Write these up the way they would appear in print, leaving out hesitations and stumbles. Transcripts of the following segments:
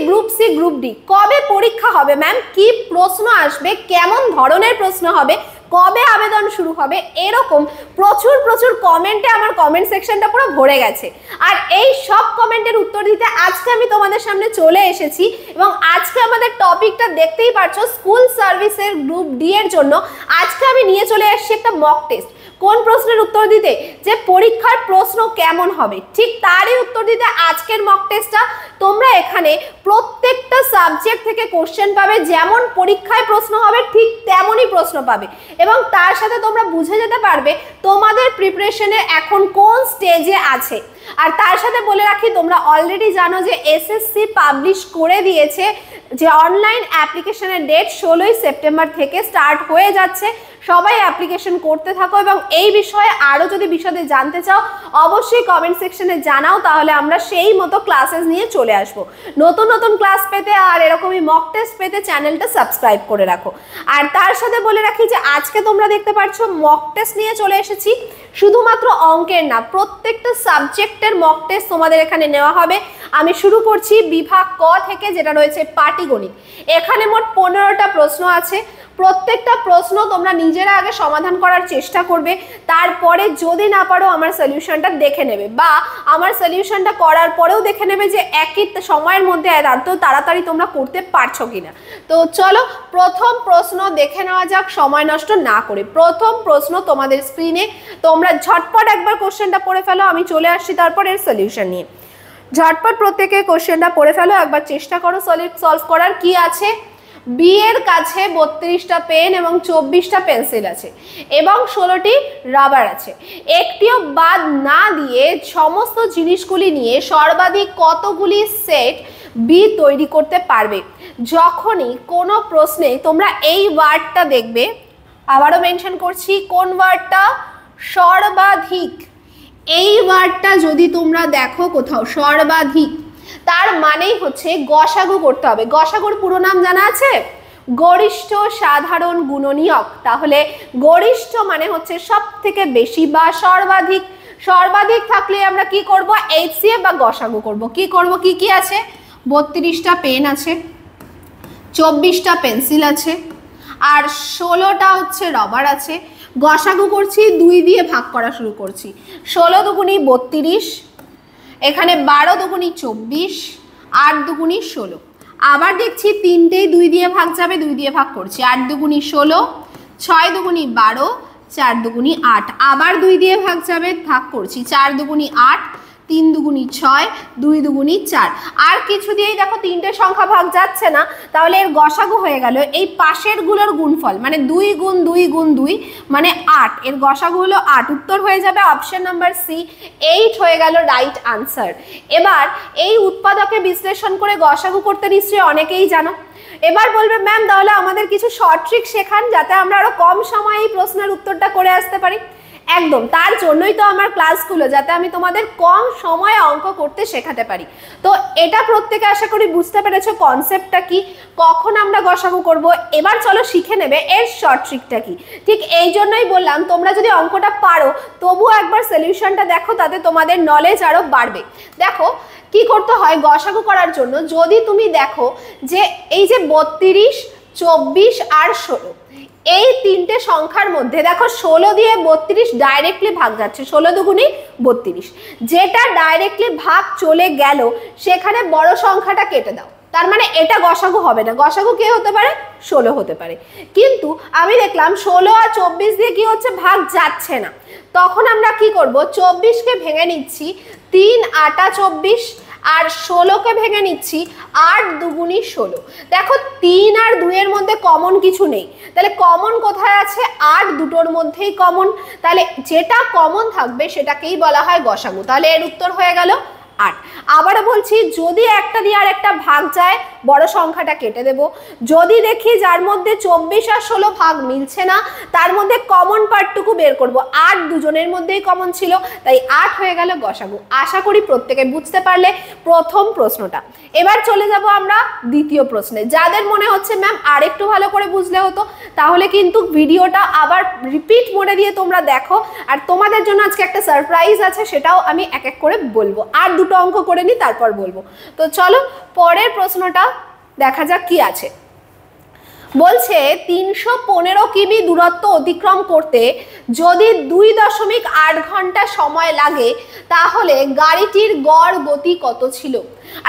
Group C, group D কবে পরীক্ষা হবে ম্যাম, কি প্রশ্ন আসবে, কেমন ধরনের প্রশ্ন হবে, কবে আবেদন শুরু হবে, এরকম প্রচুর প্রচুর কমেন্টে আমার কমেন্ট সেকশনটা পুরো ভরে গেছে। আর এই সব কমেন্টের উত্তর দিতে আজকে আমি তোমাদের সামনে চলে এসেছি এবং আজকে আমাদের টপিকটা দেখতেই পারছো স্কুল সার্ভিসের গ্রুপ ডি এর জন্য আজকে আমি নিয়ে চলে এসেছি একটা মক টেস্ট। কোন প্রশ্নের উত্তর দিতে, যে পরীক্ষার প্রশ্ন কেমন হবে ঠিক তারই উত্তর দিতে আজকের মক টেস্টটা। তোমরা এখানে প্রত্যেকটা সাবজেক্ট থেকে কোশ্চেন পাবে, যেমন পরীক্ষায় প্রশ্ন হবে ঠিক তেমনই প্রশ্ন পাবে এবং তার সাথে তোমরা বুঝে যেতে পারবে তোমাদের প্রিপারেশনে এখন কোন স্টেজে আছে। আর তার সাথে বলে রাখি, তোমরা অলরেডি জানো যে এসএসসি পাবলিশ করে দিয়েছে যে অনলাইন অ্যাপ্লিকেশনের ডেট 16ই সেপ্টেম্বর থেকে স্টার্ট হয়ে যাচ্ছে। সবাই অ্যাপ্লিকেশন করতে থাকো এবং এই বিষয়ে আরও যদি বিশদে জানতে চাও অবশ্যই কমেন্ট সেকশনে জানাও, তাহলে আমরা সেই মতো ক্লাসেস নিয়ে চলে আসবো। নতুন নতুন ক্লাস পেতে আর এরকমই মক টেস্ট পেতে চ্যানেলটা সাবস্ক্রাইব করে রাখো। আর তার সাথে বলে রাখি যে আজকে তোমরা দেখতে পাচ্ছ মক টেস্ট নিয়ে চলে এসেছি, শুধুমাত্র অঙ্কের না, প্রত্যেকটা সাবজেক্টের মক টেস্ট তোমাদের এখানে নেওয়া হবে। আমি শুরু করছি বিভাগ ক থেকে, যেটা রয়েছে পাটিগণিত। এখানে মোট 15টা প্রশ্ন আছে। প্রত্যেকটা প্রশ্ন তোমরা নিজেরা আগে সমাধান করার চেষ্টা করবে, তারপরে যদি না পারো আমার সলিউশনটা দেখে নেবে, বা আমার সলিউশনটা করার পরেও দেখে নেবে যে একই সময়ের মধ্যে এত তাড়াতাড়ি তোমরা করতে পারছো কিনা। তো চলো প্রথম প্রশ্ন দেখে নেওয়া যাক সময় নষ্ট না করে। প্রথম প্রশ্ন তোমাদের স্ক্রিনে, তোমরা ঝটপট একবার কোশ্চেনটা পড়ে ফেলো, আমি চলে আসছি তারপর এর সলিউশন নিয়ে। ঝটপট প্রত্যেকে কোশ্চেনটা পড়ে ফেলো, একবার চেষ্টা করো সলভ করার। কি আছে, বি এর কাছে 32টা পেন এবং 24টা পেন্সিল আছে এবং 16টি রাবার আছে। একটিও বাদ না দিয়ে সমস্ত জিনিসগুলি নিয়ে সর্বাধিক কতগুলি সেট বি তৈরি করতে পারবে। যখনই কোনো প্রশ্নে তোমরা এই ওয়ার্ডটা দেখবে, আবারও মেনশন করছি কোন ওয়ার্ডটা, সর্বাধিক। এই ওয়ার্ডটা যদি তোমরা দেখো কোথাও সর্বাধিক, তার মানেই হচ্ছে গসাগু করতে হবে। গসাগুর পুরো নাম জানা আছে, গরিষ্ঠ সাধারণ গুণনীয়ক। তাহলে গরিষ্ঠ মানে হচ্ছে সব থেকে বেশি বা সর্বাধিক। সর্বাধিক থাকলে আমরা কি করব, এইচসিএফ বা গসাগু করব। কি করব, কি কি আছে, 32টা পেন আছে, 24টা পেন্সিল আছে আর 16টা হচ্ছে রবার আছে। গসাগু করছি, 2 দিয়ে ভাগ করা শুরু করছি। 16 দুগুণী 32, এখানে 12 দুগুণী 24, 8 দুগুণী 16। আবার দেখছি 3টেই 2 দিয়ে ভাগ যাবে, 2 দিয়ে ভাগ করছি। 8 দুগুণী 16, 6 দুগুণী 12, 4 দুগুণী 8। আবার 2 দিয়ে ভাগ যাবে, ভাগ করছি। 4 দুগুণী 8, 3 দুগুণী 6, 2 দুগুণী 4। আর কিছু দিয়েই দেখো 3টে সংখ্যা ভাগ যাচ্ছে না, তাহলে এর গসাগু হয়ে গেল এই পাশের গুলোর গুণফল, মানে 2 গুণ 2 গুণ 2 মানে 8। এর গসাগু হলো 8। উত্তর হয়ে যাবে অপশন নাম্বার সি, 8 হয়ে গেল রাইট আনসার। এবার এই উৎপাদকে বিশ্লেষণ করে গসাগু করতে নিশ্চয়ই অনেকেই জানো। এবার বলবে ম্যাম তাহলে আমাদের কিছু শর্ট ট্রিক শেখান যাতে আমরা আরো কম সময়ে এই প্রশ্নের উত্তরটা করে আসতে পারি। একদম, তার জন্যই তো আমার ক্লাসগুলো, যাতে আমি তোমাদের কম সময়ে অঙ্ক করতে শেখাতে পারি। তো এটা প্রত্যেকে আশা করি বুঝতে পেরেছো কনসেপ্টটা কি, কখন আমরা গসাগু করব। এবার চলো শিখে নেবে এর শর্ট ট্রিকটা কি। ঠিক এই জন্যই বললাম তোমরা যদি অঙ্কটা পারো তবুও একবার সলিউশনটা দেখো, তাতে তোমাদের নলেজ আরো বাড়বে। দেখো কি করতে হয় গসাগু করার জন্য, যদি তুমি দেখো যে এই যে 32, 24 আর 16, এই 3টে সংখ্যার মধ্যে দেখো 16 দিয়ে 32 ডাইরেক্টলি ভাগ যাচ্ছে, 16 দুগুণী 32। যেটা ডাইরেক্টলি ভাগ চলে গেল সেখানে বড় সংখ্যাটা কেটে দাও, তার মানে এটা গসাগু হবে না। গসাগু কে হতে পারে, 16 হতে পারে। কিন্তু আমি দেখলাম 16 আর 24 দিয়ে কি হচ্ছে, ভাগ যাচ্ছে না। তখন আমরা কি করব, 24কে ভেঙে নিচ্ছি 3 8 24 আর 16কে ভেঙে নিচ্ছি 8 দুগুণী 16। দেখো 3 আর 2 এর মধ্যে কমন কিছু নেই, তাহলে কমন কোথায় আছে, 8 দুটোর মধ্যেই কমন। তাহলে যেটা কমন থাকবে সেটাকেই বলা হয় গসাগু। তাহলে এর উত্তর হয়ে গেল 8। আবারও বলছি, যদি একটা দিয়ে আর একটা ভাগ যায় বড় সংখ্যাটা কেটে দেব। যদি দেখি যার মধ্যে 24 আর 16 ভাগ মিলছে না, তার মধ্যে কমন পার্টটুকু বের করব। 8 দুজনের মধ্যেই কমন ছিল, তাই 8 হয়ে গেল গসাগু। আশা করি প্রত্যেকে বুঝতে পারলে প্রথম প্রশ্নটা। এবার চলে যাব আমরা দ্বিতীয় প্রশ্নে। যাদের মনে হচ্ছে ম্যাম আরেকটু ভালো করে বুঝলে হতো, তাহলে কিন্তু ভিডিওটা আবার রিপিট মোডে দিয়ে তোমরা দেখো। আর তোমাদের জন্য আজকে একটা সারপ্রাইজ আছে, সেটাও আমি এক এক করে বলবো। আর দুটো অঙ্ক করে নিই, তারপর বলবো। তো চলো পরের প্রশ্নটা দেখা যাক কি আছে। বলছে 315 কিমি দূরত্ব অতিক্রম করতে যদি 2.8 ঘন্টা সময় লাগে তাহলে গাড়িটির গড় গতি কত ছিল?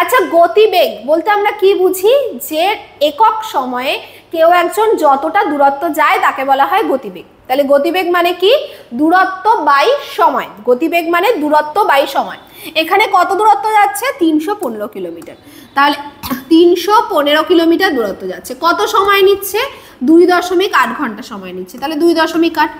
আচ্ছা, গতিবেগ বলতে আমরা কি বুঝি? যে একক সময়ে কেউ একজন যতটা দূরত্ব যায় তাকে বলা হয় গতিবেগ। তাহলে গতিবেগ মানে কি? দূরত্ব বাই সময়। গতিবেগ মানে দূরত্ব বাই সময়। এখানে কত দূরত্ব যাচ্ছে? 315 কিলোমিটার। তাহলে 315 কিলোমিটার দূরত্ব যাচ্ছে, কত সময় নিচ্ছে? 2.8 ঘন্টা সময় নিচ্ছে। তাহলে 2.8।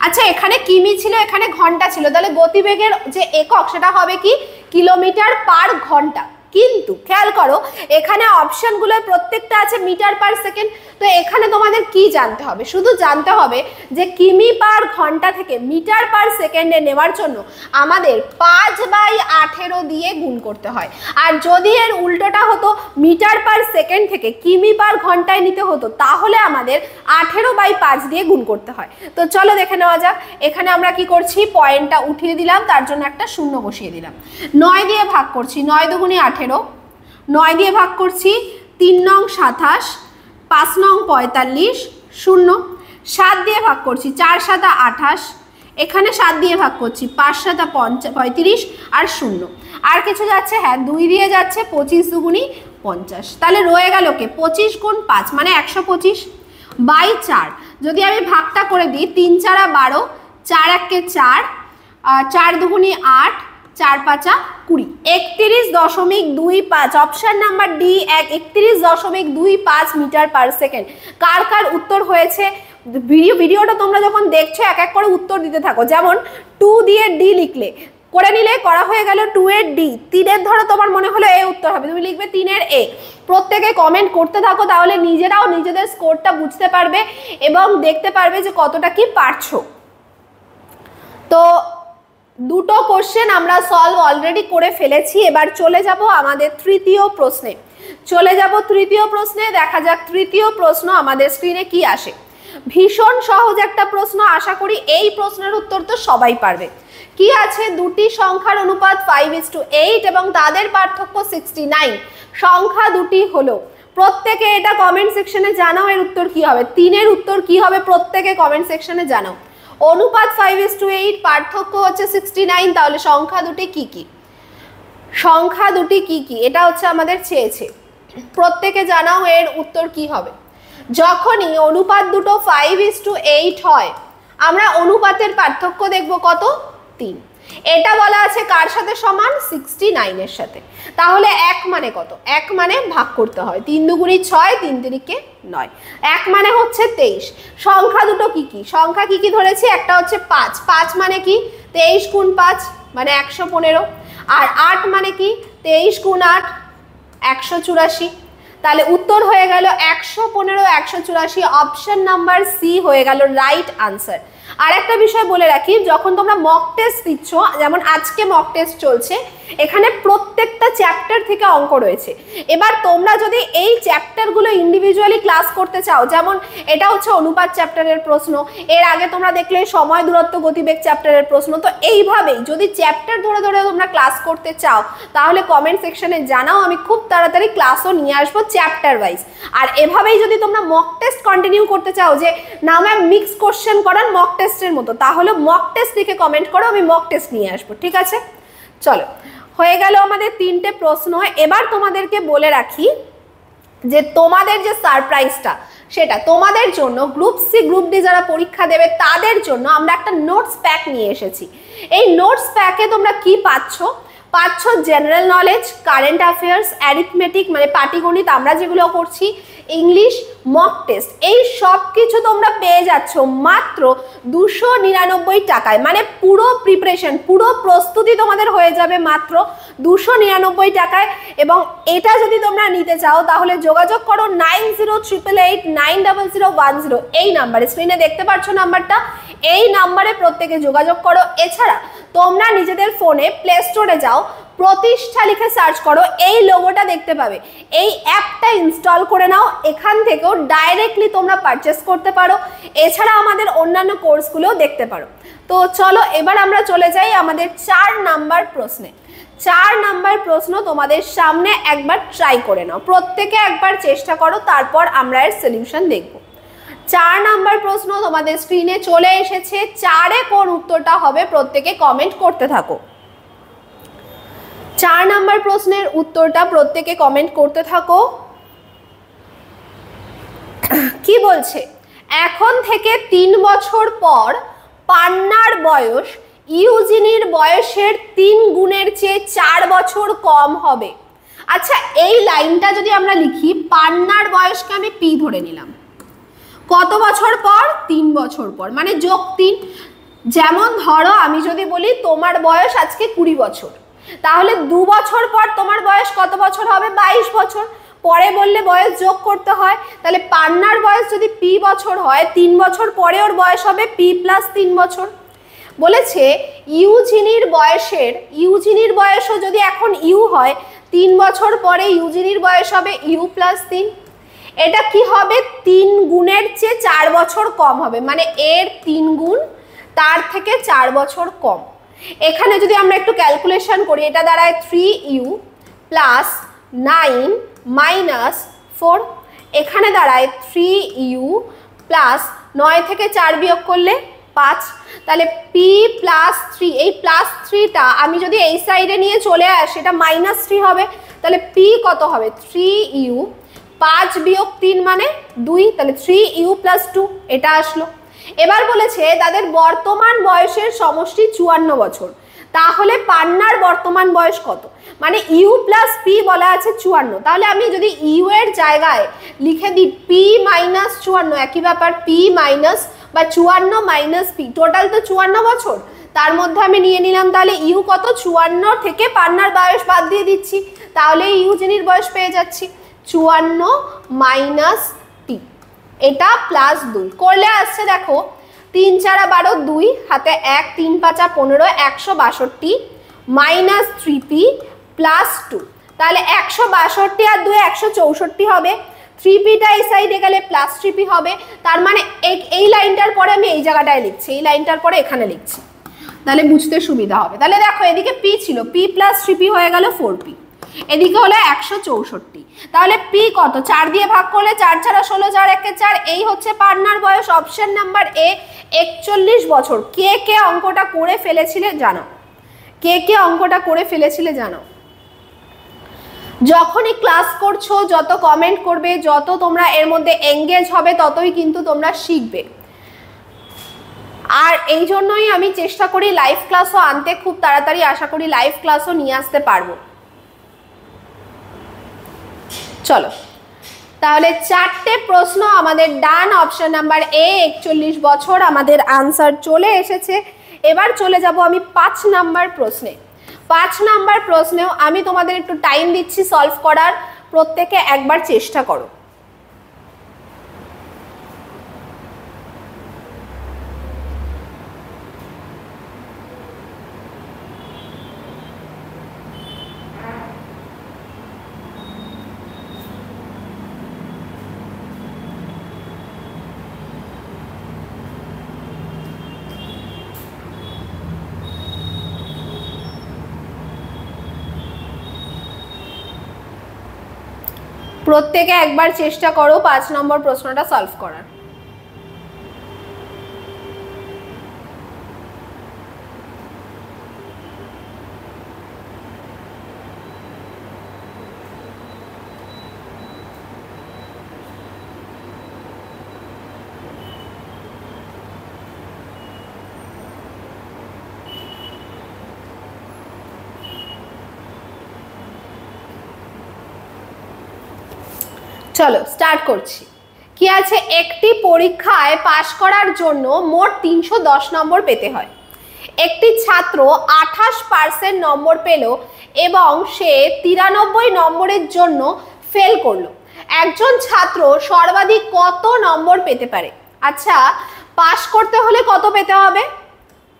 আচ্ছা, এখানে কিমি ছিল, এখানে ঘন্টা ছিল, তাহলে গতিবেগের যে একক সেটা হবে কি? কিলোমিটার পার ঘন্টা। কিন্তু খেয়াল করো এখানে অপশনগুলোর প্রত্যেকটা আছে মিটার পার সেকেন্ড। তো এখানে তোমাদের কি জানতে হবে? শুধু জানতে হবে যে কিমি পার ঘন্টা থেকে মিটার পার সেকেন্ডে নেওয়ার জন্য আমাদের 5/18 দিয়ে গুণ করতে হয়। আর যদি এর উল্টোটা হতো মিটার পার সেকেন্ড থেকে কিমি পার ঘন্টায় নিতে হতো, তাহলে আমাদের 18/5 দিয়ে গুণ করতে হয়। তো চলো দেখে নেওয়া যাক। এখানে আমরা কি করছি? পয়েন্টটা উঠিয়ে দিলাম, তার জন্য একটা শূন্য বসিয়ে দিলাম। 9 দিয়ে ভাগ করছি, 9 দুগুণে 18। 9 দিয়ে ভাগ করছি, 3 নং 27, 5 নং 45, 0। 7 দিয়ে ভাগ করছি, 4 7 28। এখানে 7 দিয়ে ভাগ করছি, 5 7 35 আর 0। আর কিছু যাচ্ছে? হ্যাঁ, 2 দিয়ে যাচ্ছে, 25 দুগুণি 50। তাহলে রয়ে গেল কে? 25 গুণ 5 মানে 125 বাই 4। যদি আমি ভাগটা করে দিই, 3 4 12, 4 1 4, 4 দুগুণি 8, 4 5 20, 31.25। Option number D 31.25 metre per second. কার কার উত্তর হয়েছে? ভিডিওটা তোমরা যখন দেখছো এক এক করে উত্তর দিতে থাকো। যেমন 2 দিয়ে ডি লিখলে করে নিলে করা হয়ে গেল 2 এর ডি। 3 এর ধরো তোমার মনে হলো এ উত্তর হবে, তুমি লিখবে 3 এর এ। প্রত্যেকে কমেন্ট করতে থাকো, তাহলে নিজেরাও নিজেদের স্কোরটা বুঝতে পারবে এবং দেখতে পারবে যে কতটা কি পারছো। তো দুটো কোশ্চেন আমরা সলভ অলরেডি করে ফেলেছি। এবার চলে যাব আমাদের তৃতীয় প্রশ্নে। দেখা যাক তৃতীয় প্রশ্ন আমাদের স্ক্রিনে কি আসে। ভীষণ সহজ একটা প্রশ্ন, আশা করি এই প্রশ্নের উত্তর তো সবাই পারবে। কি আছে? দুটি সংখ্যার অনুপাত 5:8 এবং তাদের পার্থক্য 69। সংখ্যা দুটি হলো। প্রত্যেকে এটা কমেন্ট সেকশনে জানাও এর উত্তর কি হবে। 3 এর উত্তর কি হবে প্রত্যেকে কমেন্ট সেকশনে জানাও। অনুপাত 5:8, পার্থক্য হচ্ছে 69। তাহলে সংখ্যা দুটি কি কি? সংখ্যা দুটি কি কি এটা হচ্ছে আমাদের চেয়েছে। প্রত্যেকে জানাও এর উত্তর কি হবে। যখনই অনুপাত দুটো 5:8 হয়, আমরা অনুপাতের পার্থক্য দেখব কত? 3। এটা বলা আছে কার সাথে সমান? 69 এর সাথে। তাহলে 1 মানে কত? 1 মানে ভাগ করতে হয়, 3 দুগুণি 6, 3 তিরিকে 9। 1 মানে হচ্ছে 23। সংখ্যা দুটো কি কি? সংখ্যা কি কি ধরেছি? একটা হচ্ছে 5। 5 মানে কি? 23 গুণ 5 মানে 115। আর 8 মানে কি? 23 গুণ 8 184। তাহলে উত্তর হয়ে গেল 115 184। অপশন নাম্বার সি হয়ে গেল রাইট আনসার। আর একটা বিষয় বলে রাখি, যখন তোমরা মক টেস্ট দিচ্ছ, যেমন আজকে মক টেস্ট চলছে, এখানে প্রত্যেকটা চ্যাপ্টার থেকে অঙ্ক রয়েছে। এবার তোমরা যদি এই চ্যাপ্টারগুলো ইন্ডিভিজুয়ালি ক্লাস করতে চাও, যেমন এটা হচ্ছে অনুপাত চ্যাপ্টারের প্রশ্ন, এর আগে তোমরা দেখলে সময় দূরত্ব গতিবেগ চ্যাপ্টারের প্রশ্ন, তো এইভাবেই যদি চ্যাপ্টার ধরে ধরে তোমরা ক্লাস করতে চাও তাহলে কমেন্ট সেকশনে জানাও, আমি খুব তাড়াতাড়ি ক্লাসও নিয়ে আসবো চ্যাপ্টার ওয়াইজ। আর এভাবেই যদি তোমরা মক টেস্ট কন্টিনিউ করতে চাও যে না ম্যাম মিক্স কোশ্চেন করান মক টেস্টের মতো, তাহলে মক টেস্ট লিখে কমেন্ট করো, আমি মক টেস্ট নিয়ে আসবো। ঠিক আছে, চলো হয়ে গেল আমাদের 3টে প্রশ্ন। এবার তোমাদেরকে বলে রাখি যে তোমাদের যে সারপ্রাইজটা সেটা তোমাদের জন্য গ্রুপ সি গ্রুপ ডি যারা পরীক্ষা দেবে তাদের জন্য আমরা একটা নোটস প্যাক নিয়ে এসেছি। এই নোটস প্যাকে তোমরা কি পাচ্ছ? General knowledge, current affairs, arithmetic মানে পাটিগণিত আমরা যেগুলো করছি, ইংলিশ, মক টেস্ট, এই সব কিছু তোমরা পেয়ে যাচ্ছ মাত্র 299 টাকায়। মানে পুরো প্রিপারেশন, পুরো প্রস্তুতি তোমাদের হয়ে যাবে মাত্র 299 টাকায়। এবং এটা যদি তোমরা নিতে চাও তাহলে যোগাযোগ করো 9088890010 এই নাম্বারে, স্ক্রিনে দেখতে পাচ্ছ নাম্বারটা, এই নাম্বারে প্রত্যেকে যোগাযোগ করো। এছাড়া তোমরা নিজেদের ফোনে প্লে স্টোরে যাও, প্রতিষ্ঠা লিখে সার্চ করো, এই লোগোটা দেখতে পাবে, এই অ্যাপটা ইনস্টল করে নাও, এখান থেকেও ডাইরেক্টলি তোমরা পারচেস করতে পারো। এছাড়া আমাদের অন্যান্য কোর্সগুলোও দেখতে পারো। তো চলো এবার আমরা চলে যাই আমাদের 4 নাম্বার প্রশ্নে। 4 নাম্বার প্রশ্ন তোমাদের সামনে একবার ট্রাই করে নাও, প্রত্যেকে একবার চেষ্টা করো, তারপর আমরা এর সলিউশন দেখব। 4 নাম্বার প্রশ্ন তোমাদের স্ক্রিনে চলে এসেছে। 4-এ কোন উত্তরটা হবে প্রত্যেকে কমেন্ট করতে থাকো। 4 নাম্বার প্রশ্নের উত্তরটা প্রত্যেকে কমেন্ট করতে থাকো। কি বলছে? এখন থেকে 3 বছর পর পান্নার বয়স ইউজিনির বয়সের 3 গুণের চেয়ে 4 বছর কম হবে। আচ্ছা, এই লাইনটা যদি আমরা লিখি, পান্নার বয়সকে আমি পি ধরে নিলাম, কত বছর পর? 3 বছর পর, মানে যোগ 3। যেমন ধরো আমি যদি বলি তোমার বয়স আজকে 20 বছর, তাহলে 2 বছর পর তোমার বয়স কত বছর হবে? 22 বছর। পরে বললে বয়স যোগ করতে হয়, তাহলে পান্নার বয়স যদি পি বছর হয়, 3 বছর পরে ওর বয়স হবে পি প্লাস 3 বছর। বলেছে ইউজিনির বয়সও যদি এখন ইউ হয়, 3 বছর পরে ইউজিনির বয়স হবে ইউ প্লাস 3। এটা কি হবে? 3 গুণের চেয়ে 4 বছর কম হবে, মানে এর 3 গুণ, তার থেকে 4 বছর কম। এখানে যদি আমরা একটু ক্যালকুলেশন করি, এটা দাঁড়ায় 3u প্লাস 9 মাইনাস 4, এখানে দাঁড়ায় 3u প্লাস 9 থেকে 4 বিয়োগ করলে 5, তাহলে পি প্লাস 3, এই প্লাস 3টা আমি যদি এই সাইডে নিয়ে চলে আসি, এটা মাইনাস 3 হবে, তাহলে পি কত হবে? 3u, 5 বিয়োগ 3 মানে 2, তাহলে 3u প্লাস 2, এটা আসলো। এবার বলেছে তাদের বর্তমান বয়সের সমষ্টি 54 বছর, তাহলে পান্নার বর্তমান বয়স কত? মানে ইউ প্লাস পি বলা আছে 54, তাহলে আমি যদি ইউ এর জায়গায় লিখে দিই পি মাইনাস 54, একই ব্যাপার, পি মাইনাস বা 54 মাইনাস পি, টোটাল তো 54 বছর, তার মধ্যে আমি নিয়ে নিলাম তাহলে ইউ কত? 54 থেকে পান্নার বয়স বাদ দিয়ে দিচ্ছি, তাহলে ইউজিনির বয়স পেয়ে যাচ্ছি 54 মাইনাস পি, এটা প্লাস 2 করলে আসছে দেখো 3 4 12, 2 হাতে 1, 3 5 15, 162 মাইনাস 3p প্লাস 2, তাহলে 162 আর 2 164 হবে। 3pটা এই সাইডে গেলে প্লাস 3p হবে, তার মানে এই লাইনটার পরে আমি এই জায়গাটায় লিখছি, এই লাইনটার পরে এখানে লিখছি, তাহলে বুঝতে সুবিধা হবে। তাহলে দেখো এদিকে p ছিল, p প্লাস 3p হয়ে গেল 4p, এদিকে হলো 164, তাহলে পি কত? 4 দিয়ে ভাগ করলে 4 ছাড়া 16, 4 একে 4, এই হচ্ছে পান্নার বয়স। অপশন নাম্বার এ 41 বছর। কে কে অঙ্কটা করে ফেলেছিলে জানো? কে কে অঙ্কটা করে ফেলেছিলে জানো? যখনই ক্লাস করছো, যত কমেন্ট করবে, যত তোমরা এর মধ্যে এঙ্গেজ হবে, ততই কিন্তু তোমরা শিখবে। আর এই জন্যই আমি চেষ্টা করি লাইভ ক্লাসও আনতে, খুব তাড়াতাড়ি আশা করি লাইভ ক্লাসও নিয়ে আসতে পারবো। চলো, তাহলে 4টে প্রশ্ন আমাদের ডান, অপশন নাম্বার এ 41 বছর আমাদের আনসার চলে এসেছে। এবার চলে যাব আমি 5 নাম্বার প্রশ্নে। 5 নাম্বার প্রশ্নেও আমি তোমাদের একটু টাইম দিচ্ছি সলভ করার, প্রত্যেকে একবার চেষ্টা করো। প্রত্যেকে একবার চেষ্টা করো 5 নম্বর প্রশ্নটা সলভ করার। চলো স্টার্ট করছি। কি আছে? একটি পরীক্ষায় পাশ করার জন্য মোট 310 নম্বর পেতে হয়। একটি ছাত্র 28% নম্বর পেল এবং সে 93 নম্বরের জন্য ফেল করলো। একজন ছাত্র সর্বাধিক কত নম্বর পেতে পারে? আচ্ছা, পাশ করতে হলে কত পেতে হবে?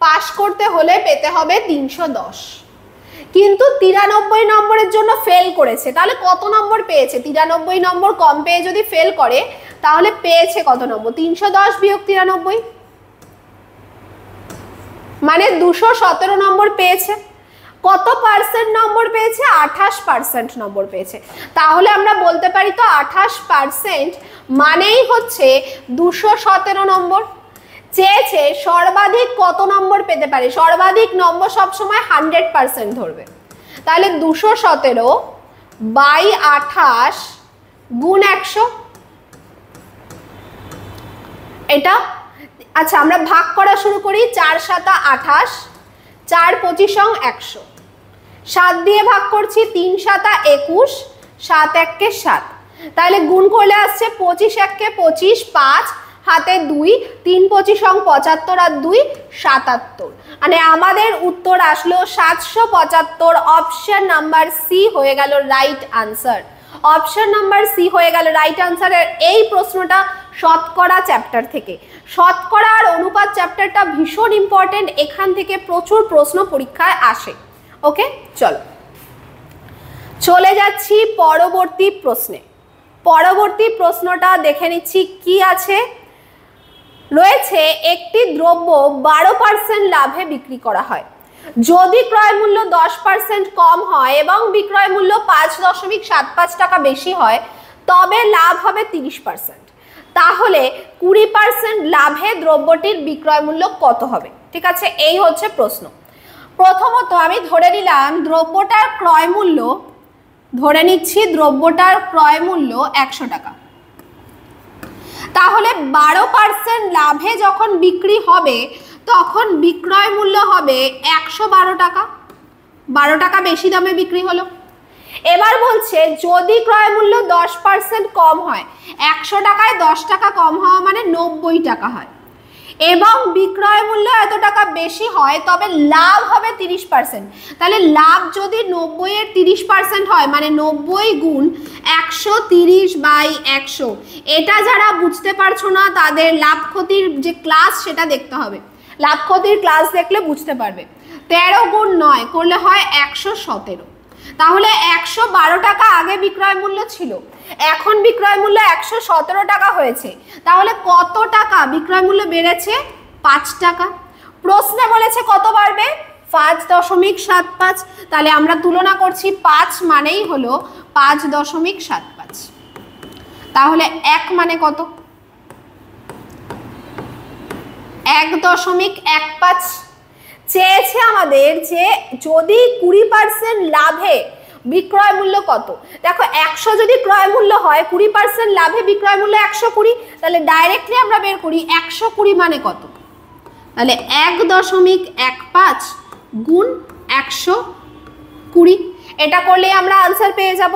পাশ করতে হলে পেতে হবে 310, কিন্তু 93 নম্বরের জন্য ফেল করেছে, তাহলে কত নম্বর পেয়েছে? 93 নম্বর কম পেয়ে যদি ফেল করে তাহলে পেয়েছে কত নম্বর? 310 বিয়োগ 93 মানে 217 নম্বর পেয়েছে। কত পার্সেন্ট নম্বর পেয়েছে? 28% নম্বর পেয়েছে। তাহলে আমরা বলতে পারি তো 28% মানেই হচ্ছে 217 নম্বর। চেয়েছে সর্বাধিক কত নম্বর পেতে পারে, সর্বাধিক নম্বর সবসময় 100% ধরবে। তাহলে 217 বাই 28 গুণ 100, এটা। আচ্ছা আমরা ভাগ করা শুরু করি। 4 7 28, 4 25 100, 7 দিয়ে ভাগ করছি, 3 7 21, 7 1 কে 7, তাহলে গুণ করলে আসছে 25 1 কে 25, 5 হাতে 2, 3 25 75 আর 2 77, মানে আমাদের উত্তর আসলো 775। অপশন নাম্বার সি হয়ে গেল right answer. Option number C হয়ে গেল রাইট আনসারের। এই প্রশ্নটা শতকরা চ্যাপ্টার থেকে, শতকরা আর অনুপাত চ্যাপ্টারটা ভীষণ ইম্পর্টেন্ট, এখান থেকে প্রচুর প্রশ্ন পরীক্ষায় আসে। ওকে, চলো চলে যাচ্ছি পরবর্তী প্রশ্নে। পরবর্তী প্রশ্নটা দেখে নিচ্ছি কি আছে। রয়েছে একটি দ্রব্য 12% লাভে বিক্রি করা হয়, যদি ক্রয় মূল্য 10% কম হয় এবং বিক্রয় মূল্য 5.75 টাকা বেশি হয় তবে লাভ হবে 30%। তাহলে 20% লাভে দ্রব্যটির বিক্রয় মূল্য কত হবে? ঠিক আছে, এই হচ্ছে প্রশ্ন। প্রথমত আমি ধরে নিলাম দ্রব্যটার ক্রয় মূল্য, ধরে নিচ্ছি দ্রব্যটার ক্রয় মূল্য 100 টাকা। তাহলে 12% লাভে যখন বিক্রি হবে তখন বিক্রয় মূল্য হবে 112 টাকা, 12 টাকা বেশি দামে বিক্রি হলো। এবার বলছে যদি ক্রয় মূল্য 10% কম হয়, 100 টাকায় 10 টাকা কম হওয়া মানে 90 টাকা হয়, এবং বিক্রয় মূল্য এত টাকা বেশি হয় তবে লাভ হবে 30%। তাহলে লাভ যদি 90 এর 30% হয় মানে 90 গুণ 130 বাই 100। এটা যারা বুঝতে পারছো না তাদের লাভ ক্ষতির যে ক্লাস সেটা দেখতে হবে, লাভ ক্ষতির ক্লাস দেখলে বুঝতে পারবে। 13 গুণ 9 করলে হয় 117। তাহলে 112 টাকা আগে বিক্রয় মূল্য ছিল, এখন বিক্রয় মূল্য 117 টাকা হয়েছে। তাহলে কত টাকা বিক্রয় মূল্য বেড়েছে? 5 টাকা। প্রশ্নে বলেছে কত বাড়বে? 5.75। তাহলে আমরা তুলনা করছি, 5 মানেই হলো 5.75। তাহলে 1 মানে কত? 1.15। চেয়েছে আমাদের যে যদি 20% লাভে বিক্রয় মূল্য কত। দেখো 100 যদি ক্রয় মূল্য হয়, 20% লাভে বিক্রয় মূল্য 120, তাহলে ডাইরেক্টলি আমরা বের করি 120 মানে কত। তাহলে 1.15 গুণ 120, এটা করলে আমরা আনসার পেয়ে যাব।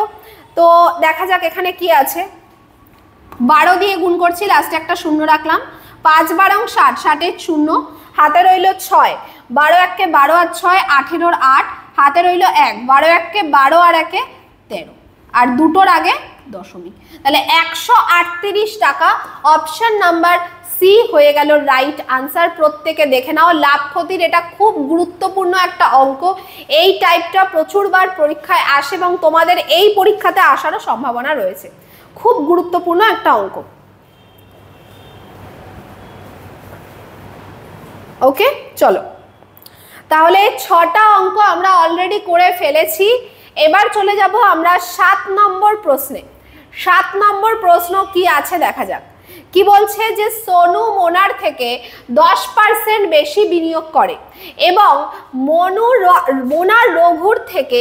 তো দেখা যাক এখানে কি আছে। 12 দিয়ে গুণ করছি, লাস্টে একটা শূন্য রাখলাম। 5 12 60, 60 শূন্য, হাতে রইল 6, 12 1 কে 12 আর 6 18 8, হাতে রইল 1, 12 1 কে 12 আর 1 13, আর দুটোর আগে দশমিক। তাহলে 138 টাকা। অপশন নাম্বার সি হয়ে গেল রাইট আনসার। প্রত্যেকে দেখে নাও লাভ ক্ষতির, এটা খুব গুরুত্বপূর্ণ একটা অঙ্ক। এই টাইপটা প্রচুরবার পরীক্ষায় আসে এবং তোমাদের এই পরীক্ষাতে আসারও সম্ভাবনা রয়েছে। খুব গুরুত্বপূর্ণ একটা অঙ্ক। ওকে, চলো তাহলে 6টা অঙ্ক আমরা অলরেডি করে ফেলেছি। এবার চলে যাব আমরা 7 নম্বর প্রশ্নে। 7 নম্বর প্রশ্ন কি আছে দেখা যাক। কি বলছে যে সোনু মোনার থেকে 10% বেশি বিনিয়োগ করে এবং মোনা রঘুর থেকে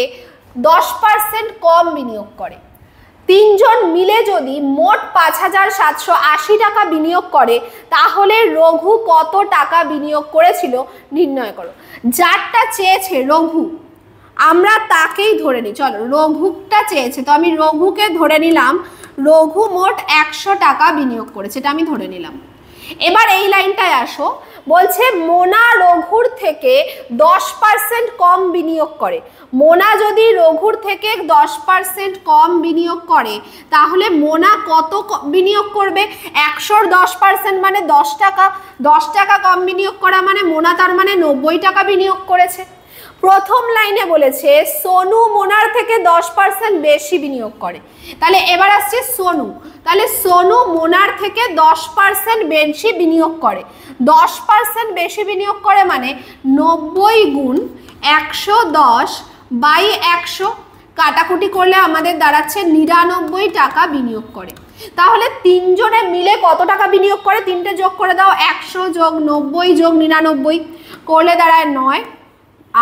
10% কম বিনিয়োগ করে। তিনজন মিলে যদি মোট 5,780 টাকা বিনিয়োগ করে তাহলে রঘু কত টাকা বিনিয়োগ করেছিল নির্ণয় করো। যারটা চেয়েছে রঘু, আমরা তাকেই ধরে নিই। চলো, রঘুটা চেয়েছে তো আমি রঘুকে ধরে নিলাম। রঘু মোট 100 টাকা বিনিয়োগ করেছে, এটা আমি ধরে নিলাম। এবার এই লাইনটায় আসো, বলছে মোনা রঘুর থেকে 10% কম বিনিয়োগ করে। মোনা যদি রঘুর থেকে 10% কম বিনিয়োগ করে তাহলে মোনা কত বিনিয়োগ করবে? 100-র 10% মানে 10 টাকা। 10 টাকা কম বিনিয়োগ করা মানে মোনা তার মানে 90 টাকা বিনিয়োগ করেছে। প্রথম লাইনে বলেছে সোনু মোনার থেকে 10% বেশি বিনিয়োগ করে। তাহলে এবার আসছে সোনু, তাহলে সোনু মোনার থেকে 10% বেশি বিনিয়োগ করে। 10% বেশি বিনিয়োগ করে মানে 90 গুণ 110 বাই 100 কাটাকুটি করলে আমাদের দাঁড়াচ্ছে 99 টাকা বিনিয়োগ করে। তাহলে তিনজনে মিলে কত টাকা বিনিয়োগ করে? তিনটে যোগ করে দাও, 100 যোগ 90 যোগ 99 করলে দাঁড়ায় 9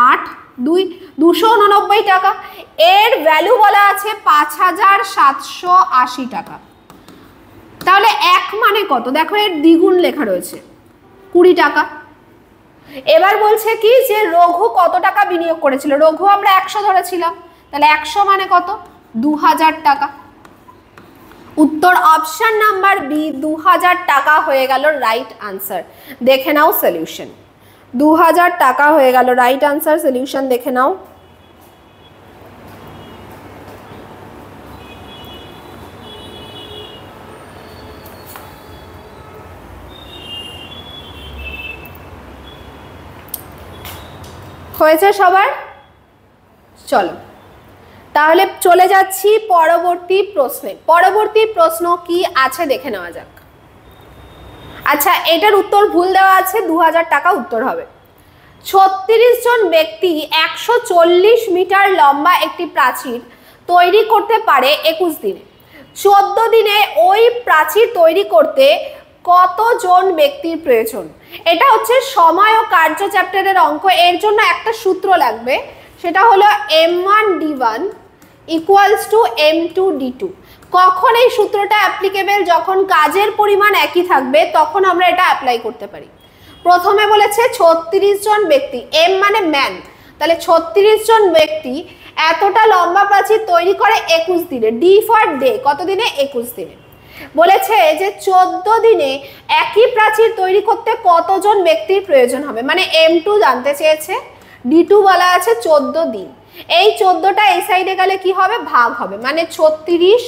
8 2 289 টাকা। এর ভ্যালু বলা আছে 5780 টাকা। তাহলে এক মানে কত? দেখো এর দ্বিগুণ লেখা রয়েছে 20 টাকা। এবার বলছে কি যে রঘু কত টাকা বিনিয়োগ করেছিল? রঘু আমরা 100 ধরেছিলাম, তাহলে 100 মানে কত? 2000 টাকা। উত্তর অপশন নাম্বার বি 2000 টাকা হয়ে গেল রাইট আনসার। দেখে নাও সলিউশন, 2000 টাকা হয়ে গেল রাইট আনসার। সলিউশন দেখে নাও। হয়েছে সবার? চলো তাহলে চলে যাচ্ছি পরবর্তী প্রশ্নে। পরবর্তী প্রশ্ন কি আছে দেখে নেওয়া যাক। আচ্ছা, এটার উত্তর ভুল দেওয়া আছে, 2000 টাকা উত্তর হবে। 36 জন ব্যক্তি 140 মিটার লম্বা একটি প্রাচীর তৈরি করতে পারে 21 দিনে। 14 দিনে ওই প্রাচীর তৈরি করতে কতজন ব্যক্তির প্রয়োজন? এটা হচ্ছে সময় ও কার্য চ্যাপ্টারের অঙ্ক। এর জন্য একটা সূত্র লাগবে, সেটা হলো m1d1 ইকুয়ালস টু m2d2। কখন এই সূত্রটা অ্যাপ্লিকেবল? যখন কাজের পরিমাণ একই থাকবে তখন আমরা এটা অ্যাপ্লাই করতে পারি। প্রথমে বলেছে 36 জন ব্যক্তি, এম মানে ম্যান, তাহলে 36 জন ব্যক্তি এতটা লম্বা প্রাচীর তৈরি করে 21 দিনে। ডি ফর ডে, কত দিনে? 21 দিনে। বলেছে যে 14 দিনে একই প্রাচীর তৈরি করতে কতজন ব্যক্তির প্রয়োজন হবে, মানে m2 জানতে চেয়েছে। d2 বলা আছে 14 দিন। এই 14টা এই সাইডে গেলে কি হবে? ভাগ হবে, মানে 36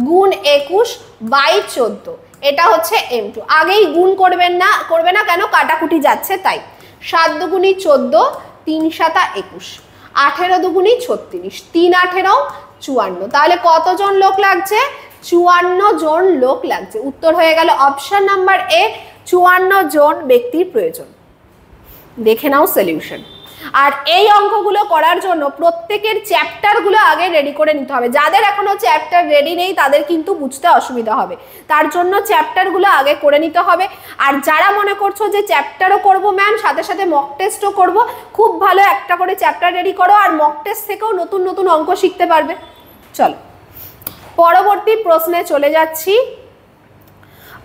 গুণ 21 বাই 14, এটা হচ্ছে m2। আগেই গুণ করবে না কেন? কাটাকুটি যাচ্ছে তাই। 7 দুগুণী 14, 3 7 21, 18 দুগুণী 36, 3 18 54। তাহলে কতজন লোক লাগছে? 54 জন লোক লাগছে। উত্তর হয়ে গেল অপশন নাম্বার এ, 54 জন ব্যক্তির প্রয়োজন। দেখে নাও সলিউশন। আর এই অঙ্কগুলো করার জন্য প্রত্যেকের চ্যাপ্টারগুলো আগে রেডি করে নিতে হবে। যাদের এখনো চ্যাপ্টার রেডি নেই তাদের কিন্তু বুঝতে অসুবিধা হবে, তার জন্য চ্যাপ্টারগুলো আগে করে নিতে হবে। আর যারা মনে করছো যে চ্যাপ্টারও করব ম্যাম, সাথে সাথে মক টেস্টও করব, খুব ভালো একটা করে চ্যাপ্টার রেডি করো, আর মক টেস্ট থেকেও নতুন নতুন অঙ্ক শিখতে পারবে। চলো পরবর্তী প্রশ্নে চলে যাচ্ছি।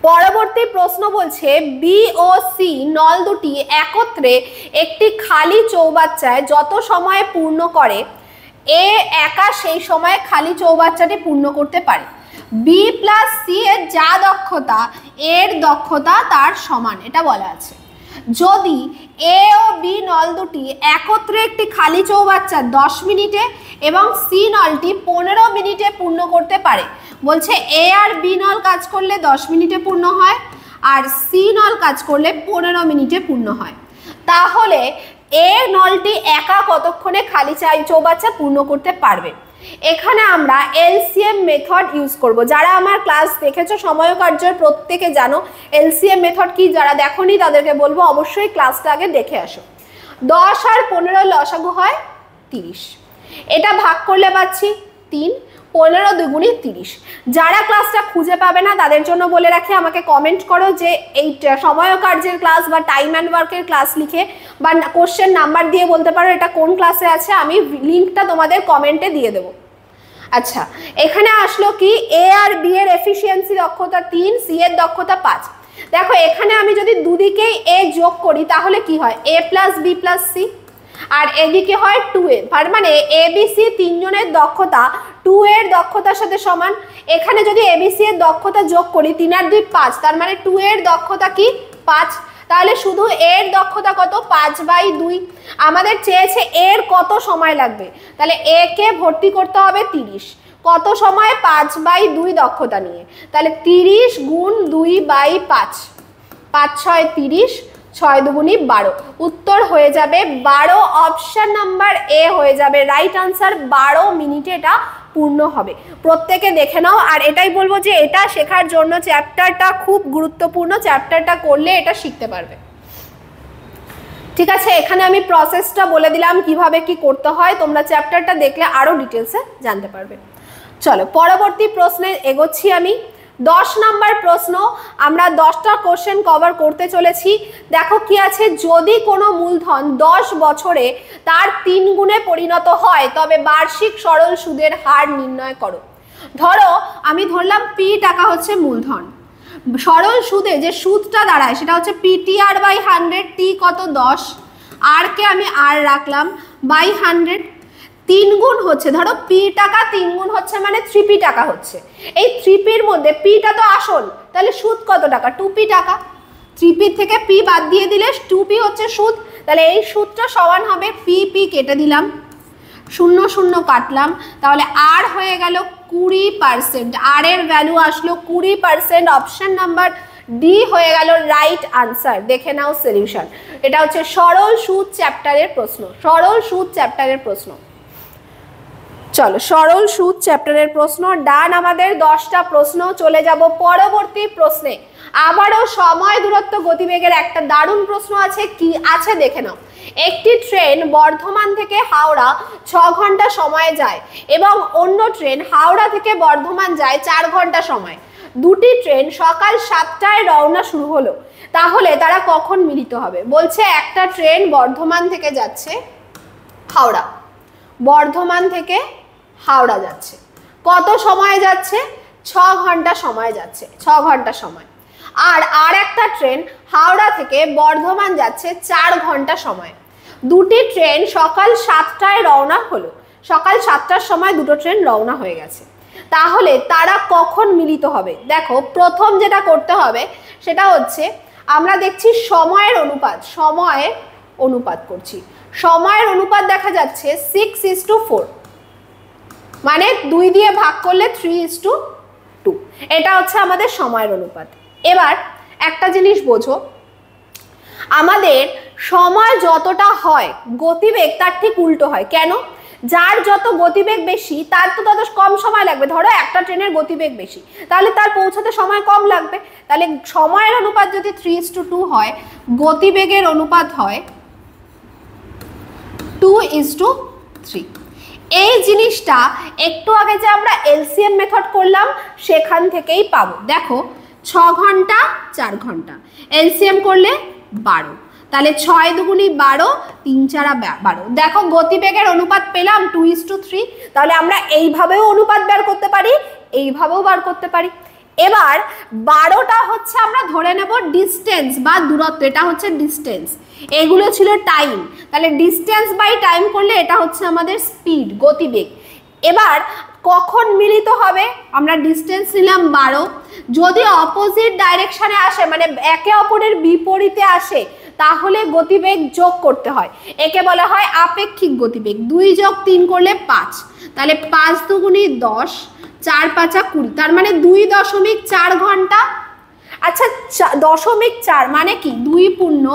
পরবর্তী প্রশ্ন বলছে বি ও সি নল দুটি একত্রে একটি খালি চৌবাচ্চায় যত সময়ে পূর্ণ করে এ একা সেই সময়ে খালি চৌবাচ্চাটি পূর্ণ করতে পারে। বি প্লাস সি এর যা দক্ষতা এর দক্ষতা তার সমান, এটা বলা আছে। যদি এ ও বি নল দুটি একত্রে একটি খালি চৌবাচ্চা 10 মিনিটে এবং সি নলটি 15 মিনিটে পূর্ণ করতে পারে। বলছে এ আর বি নল কাজ করলে 10 মিনিটে পূর্ণ হয়, আর সি নল কাজ করলে 15 মিনিটে পূর্ণ হয়। তাহলে এ নলটি একা কতক্ষণে খালি চৌবাচ্চা পূর্ণ করতে পারবে? এখানে আমরা এলসিএম মেথড ইউজ করব। যারা আমার ক্লাস দেখেছো সময় কার্যের প্রত্যেকে জানো এলসিএম মেথড কি, যারা দেখোনি তাদেরকে বলবো অবশ্যই ক্লাসটা আগে দেখে আসো। 10 আর 15 লসাগু হয় 30, এটা ভাগ করলে পাচ্ছি 3, 15 দুগুণী 30। যারা ক্লাসটা খুঁজে পাবে না তাদের জন্য বলে রাখি, আমাকে কমেন্ট করো যে এই সময় কার্যের ক্লাস বা টাইম অ্যান্ড ওয়ার্কের ক্লাস লিখে বা কোশ্চেন নাম্বার দিয়ে বলতে পারো এটা কোন ক্লাসে আছে, আমি লিঙ্কটা তোমাদের কমেন্টে দিয়ে দেবো। আচ্ছা, এখানে আসলো কি এ আর বি এর এফিসিয়েন্সি দক্ষতা 3, সি এর দক্ষতা 5। দেখো এখানে আমি যদি দুদিকেই এ যোগ করি তাহলে কি হয়? এ প্লাস বি প্লাস সি, আর এদিকে হয় 2a, তার মানে এ বি সি তিনজনের দক্ষতা 2 এর দক্ষতার সাথে সমান। এখানে যদি এ বি সি এর দক্ষতা যোগ করি 3 আর 2 5, তার মানে 2 এর দক্ষতা কি 5। তাহলে শুধু এর দক্ষতা কত? 5/2। আমাদের চেয়েছে এর কত সময় লাগবে, তাহলে এ কে ভর্তি করতে হবে 30, কত সময়? 5/2 দক্ষতা নিয়ে। তাহলে 30 গুণ 2/5, 5 6 30, 6 দুগুণী 12। উত্তর হয়ে যাবে 12, অপশন নাম্বার এ হয়ে যাবে রাইট আনসার। 12 মিনিটে এটা পূর্ণ হবে। প্রত্যেকে দেখে নাও। আর এটাই বলবো যে এটা শেখার জন্য চ্যাপ্টারটা খুব গুরুত্বপূর্ণ, চ্যাপ্টারটা করলে এটা শিখতে পারবে। ঠিক আছে, এখানে আমি প্রসেসটা বলে দিলাম কিভাবে কি করতে হয়, তোমরা চ্যাপ্টারটা দেখলে আরো ডিটেলসে জানতে পারবে। চলো পরবর্তী প্রশ্নে এগোচ্ছি আমি। 10 নম্বর প্রশ্ন, আমরা 10টা কোশ্চেন কভার করতে চলেছি। দেখো কি আছে, যদি কোনো মূলধন 10 বছরে তার 3 গুণে পরিণত হয় তবে বার্ষিক সরল সুদের হার নির্ণয় করো। ধরো আমি ধরলাম পি টাকা হচ্ছে মূলধন, সরল সুদে যে সুদটা দাঁড়ায় সেটা হচ্ছে পিটিআর বাই 100, টি কত 10, আর কে আমি আর রাখলাম বাই 100, 3 গুণ হচ্ছে, ধরো পি টাকা 3 গুণ হচ্ছে মানে 3p টাকা হচ্ছে। এই 3pর মধ্যে পিটা তো আসল, তাহলে সুদ কত টাকা 2p টাকা, 3p থেকে p বাদ দিয়ে দিলে 2p হচ্ছে সুদ, তাহলে এই সুদটা সমান হবে p কেটে দিলাম, 0 0 কাটলাম, তাহলে আর হয়ে গেল 20%, আর এর ভ্যালু আসলো 20%, অপশন নাম্বার ডি হয়ে গেল রাইট আনসার। দেখে নাও সলিউশন। এটা হচ্ছে সরল সুদ চ্যাপ্টারের প্রশ্ন, সরল সুদ চ্যাপ্টারের প্রশ্ন। চলো সরল সুদ চ্যাপ্টারের প্রশ্ন ডান আমাদের 10টা প্রশ্ন। চলে যাব পরবর্তী প্রশ্নে। আবারও সময় দূরত্ব গতিবেগের একটা দারুণ প্রশ্ন আছে, কি আছে দেখে নাও। একটি ট্রেন বর্ধমান থেকে হাওড়া 6 ঘন্টা সময়ে যায় এবং অন্য ট্রেন হাওড়া থেকে বর্ধমান যায় 4 ঘন্টা সময়। দুটি ট্রেন সকাল 7টায় রওনা শুরু হলো, তাহলে তারা কখন মিলিত হবে? বলছে একটা ট্রেন বর্ধমান থেকে যাচ্ছে হাওড়া, বর্ধমান থেকে হাওড়া যাচ্ছে, কত সময় যাচ্ছে? 6 ঘন্টা সময় যাচ্ছে, 6 ঘন্টা সময়। আর একটা ট্রেন হাওড়া থেকে বর্ধমান যাচ্ছে 4 ঘন্টা সময়। দুটি ট্রেন সকাল 7টায় রওনা হলো, সকাল 7টার সময় দুটো ট্রেন রওনা হয়ে গেছে, তাহলে তারা কখন মিলিত হবে? দেখো প্রথম যেটা করতে হবে সেটা হচ্ছে আমরা দেখছি সময়ের অনুপাত, সময়ের অনুপাত করছি। সময়ের অনুপাত দেখা যাচ্ছে 6:4, মানে 2 দিয়ে ভাগ করলে 3:2, এটা হচ্ছে আমাদের সময়ের অনুপাত। এবার একটা জিনিস বোঝো, আমাদের সময় যতটা হয় গতিবেগ তার ঠিক উল্টো হয়। কেন? যার যত গতিবেগ বেশি তার তো তত কম সময় লাগবে। ধরো একটা ট্রেনের গতিবেগ বেশি, তাহলে তার পৌঁছাতে সময় কম লাগবে। তাহলে সময়ের অনুপাত যদি 3:2 হয়, গতিবেগের অনুপাত হয় 2:3। এই জিনিসটা একটু আগে যে আমরা এলসিএম মেথড করলাম সেখান থেকেই পাবো। দেখো 6 ঘন্টা 4 ঘন্টা, এলসিএম করলে 12, তাহলে 6 দুগুণী 12, 3 4 12। দেখো গতিবেগের অনুপাত পেলাম 2:3, তাহলে আমরা এইভাবেও অনুপাত বের করতে পারি, এইভাবেও বার করতে পারি। এবার 12টা হচ্ছে আমরা ধরে নেব ডিস্টেন্স বা দূরত্ব, এটা হচ্ছে ডিস্টেন্স, এগুলো ছিল টাইম, তাহলে ডিস্টেন্স বাই টাইম করলে এটা হচ্ছে আমাদের স্পিড, গতিবেগ। এবার কখন মিলিত হবে? আমরা ডিস্টেন্স নিলাম 12, যদি অপোজিট ডাইরেকশনে আসে মানে একে অপরের বিপরীতে আসে তাহলে গতিবেগ যোগ করতে হয়, একে বলা হয় আপেক্ষিক গতিবেগ। 2 যোগ 3 করলে 5, তাহলে 5 দুগুণী 10, 4 5 20, তার মানে 2.4 ঘন্টা। আচ্ছা 0.4 মানে কি? 2 পূর্ণ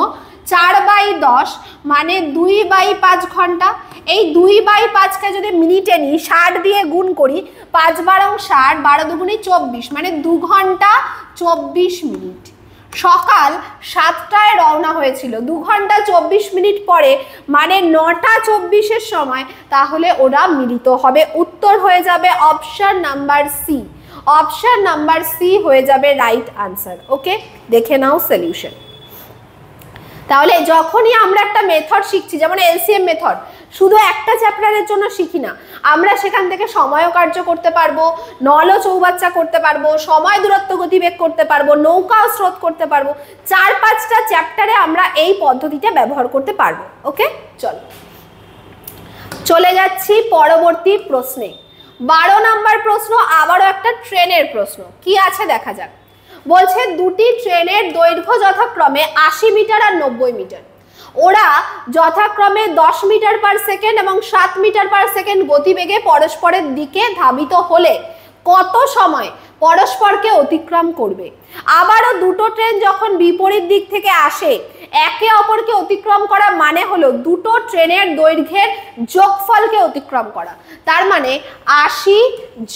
4/10 মানে 2/5 ঘন্টা। এই 2/5কে যদি মিনিটে নিই 60 দিয়ে গুণ করি, 5 12 60, 12 দুগুণী 24, মানে 2 ঘন্টা 24 মিনিট। সকাল 7টায় রওনা হয়েছিল, 2 ঘন্টা 24 মিনিট পরে মানে 9টা 24-এর সময়, তাহলে ওরা মিলিত হবে। উত্তর হয়ে যাবে option number C, option number C হয়ে যাবে রাইট আনসার। ওকে, দেখে নাও সলিউশন। তাহলে যখনই আমরা একটা মেথড শিখছি, যেমন এলসিএম মেথড, শুধু একটা চ্যাপ্টারের জন্য শিখি না, আমরা সেখান থেকে সময় কার্য করতে পারবো, নল ও চৌবাচ্চা করতে পারবো, সময় দূরত্ব গতিবেগ করতে পারবো, নৌকা ও স্রোত করতে পারবো, 4-5টা চ্যাপ্টারে আমরা এই পদ্ধতিটা ব্যবহার করতে পারবো। ওকে, চলো চলে যাচ্ছি পরবর্তী প্রশ্নে। 12 নম্বর প্রশ্ন, আবারও একটা ট্রেনের প্রশ্ন। কি আছে দেখা যাক। বলছে দুটি ট্রেনের দৈর্ঘ্য যথাক্রমে 80 মিটার আর 90 মিটার। ওরা যথাক্রমে 10 মিটার পার সেকেন্ড এবং 7 মিটার পার সেকেন্ড গতিবেগে পরস্পরের দিকে ধাবিত হলে কত সময় পরস্পরকে অতিক্রম করবে? আবারও দুটো ট্রেন যখন বিপরীত দিক থেকে আসে, একে অপরকে অতিক্রম করা মানে হলো দুটো ট্রেনের দৈর্ঘ্যের যোগফলকে অতিক্রম করা। তার মানে 80